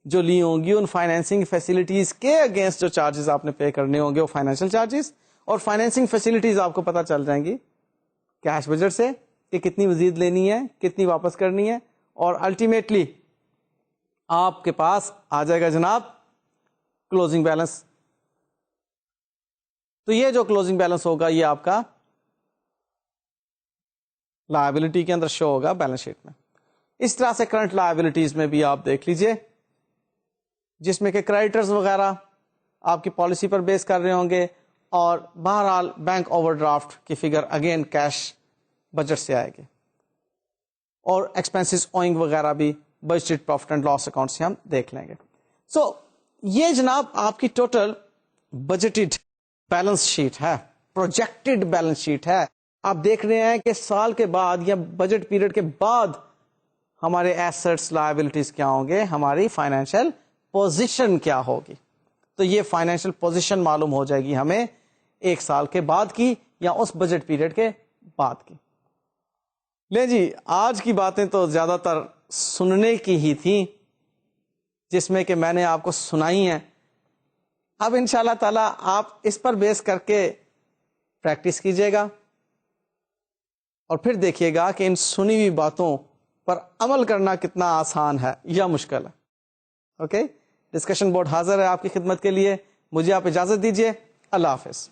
جو لی ہوں گی, ان فائنینسنگ فیسلٹیز کے اگینسٹ جو چارجز آپ نے پے کرنے ہوں گے وہ فائنینشیل چارجز, اور فائنینسنگ فیسلٹیز آپ کو پتہ چل جائیں گی کیش بجٹ سے کہ کتنی مزید لینی ہے, کتنی واپس کرنی ہے, اور الٹیمیٹلی آپ کے پاس آ جائے گا جناب کلوزنگ بیلنس. تو یہ جو کلوزنگ بیلنس ہوگا یہ آپ کا لائبلٹی کے اندر شو ہوگا بیلنس شیٹ میں. اس طرح سے کرنٹ لائبلٹیز میں بھی آپ دیکھ لیجئے, جس میں کہ کریڈیٹرز وغیرہ آپ کی پالیسی پر بیس کر رہے ہوں گے, اور بہرحال بینک اوور ڈرافٹ کی فگر اگین کیش بجٹ سے آئے گی, اور ایکسپینسز اوئنگ وغیرہ بھی budgeted profit and loss account سے ہم دیکھ لیں گے. سو یہ جناب آپ کی ٹوٹل بجٹڈ بیلنس شیٹ ہے, پروجیکٹڈ بیلنس شیٹ ہے. آپ دیکھ رہے ہیں کہ سال کے بعد یا بجٹ پیریڈ کے بعد ہمارے ایسٹس لائبلٹیز کیا ہوں گے, ہماری فائنینشیل پوزیشن کیا ہوگی. تو یہ فائنینشیل پوزیشن معلوم ہو جائے گی ہمیں ایک سال کے بعد کی یا اس بجٹ پیریڈ کے بعد کی. لے جی, آج کی باتیں تو زیادہ تر سننے کی ہی تھیں, جس میں کہ میں نے آپ کو سنائی ہیں. اب انشاءاللہ تعالی آپ اس پر بیس کر کے پریکٹس کیجئے گا, اور پھر دیکھیے گا کہ ان سنی ہوئی باتوں پر عمل کرنا کتنا آسان ہے یا مشکل ہے. اوکے, ڈسکشن بورڈ حاضر ہے آپ کی خدمت کے لیے. مجھے آپ اجازت دیجیے. اللہ حافظ.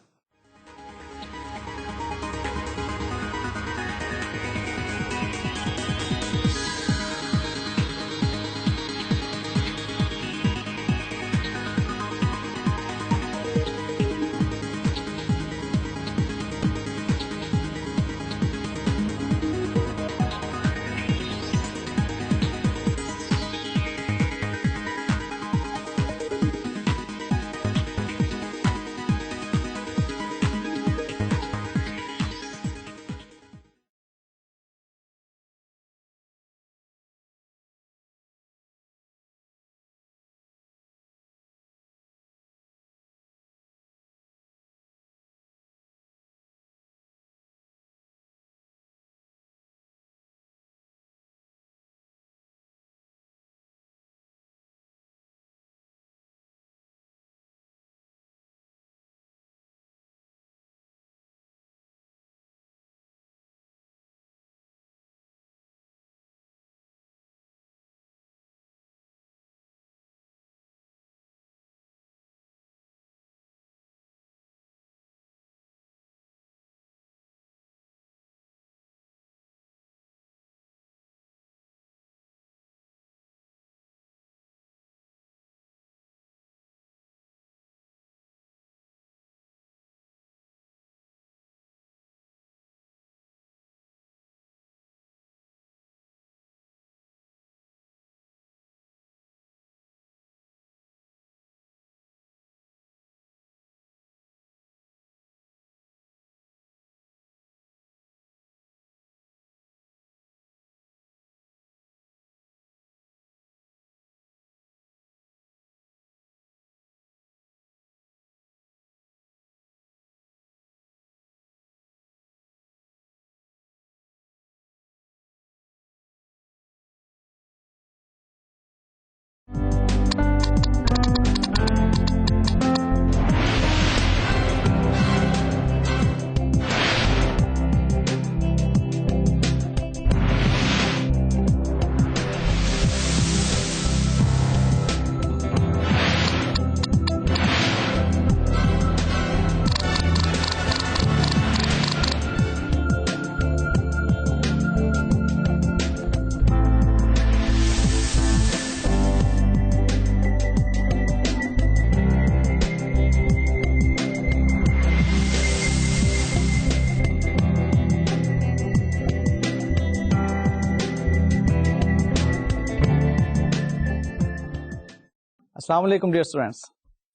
السلام علیکم ڈیئر اسٹوڈینٹس،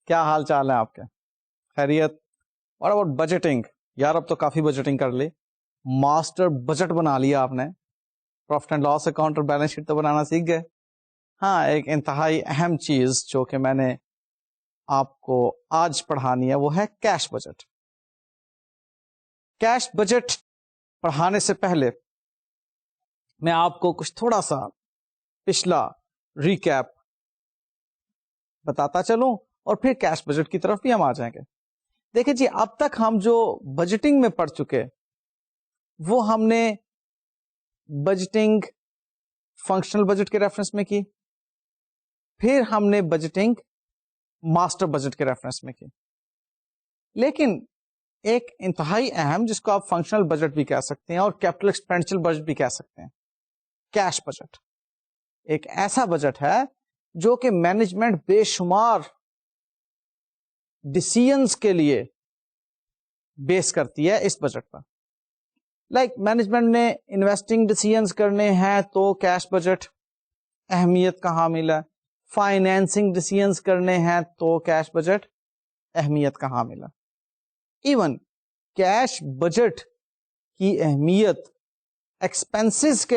کیا حال چال ہے آپ کے؟ خیریت؟ اور اباؤٹ بجٹنگ، یار اب تو کافی بجٹنگ کر لی، ماسٹر بجٹ بنا لیا آپ نے، پروفٹ اینڈ لاس اکاؤنٹ اور بیلنس شیٹ تو بنانا سیکھ گئے۔ ہاں، ایک انتہائی اہم چیز جو کہ میں نے آپ کو آج پڑھانی ہے وہ ہے کیش بجٹ۔ کیش بجٹ پڑھانے سے پہلے میں آپ کو کچھ تھوڑا سا پچھلا ریکیپ بتاتا چلوں اور پھر کیش بجٹ کی طرف بھی ہم آ جائیں گے۔ دیکھیں جی، اب تک ہم جو بجٹنگ میں پڑھ چکے وہ ہم نے بجٹنگ فنکشنل بجٹ کے ریفرنس میں کی، پھر ہم نے بجٹنگ ماسٹر بجٹ کے ریفرنس میں کی، لیکن ایک انتہائی اہم جس کو آپ فنکشنل بجٹ بھی کہہ سکتے ہیں اور کیپٹل ایکسپینڈیچر بجٹ بھی کہہ سکتے ہیں، کیش بجٹ ایک ایسا بجٹ ہے جو کہ مینجمنٹ بے شمار ڈیسیژنز کے لیے بیس کرتی ہے اس بجٹ پر۔ لائک مینجمنٹ نے انویسٹنگ ڈیسیژنز کرنے ہیں تو کیش بجٹ اہمیت کا حامل ہے، فائنینسنگ ڈیسیژنز کرنے ہیں تو کیش بجٹ اہمیت کا حامل ہے۔ ایون کیش بجٹ کی اہمیت ایکسپینسز کے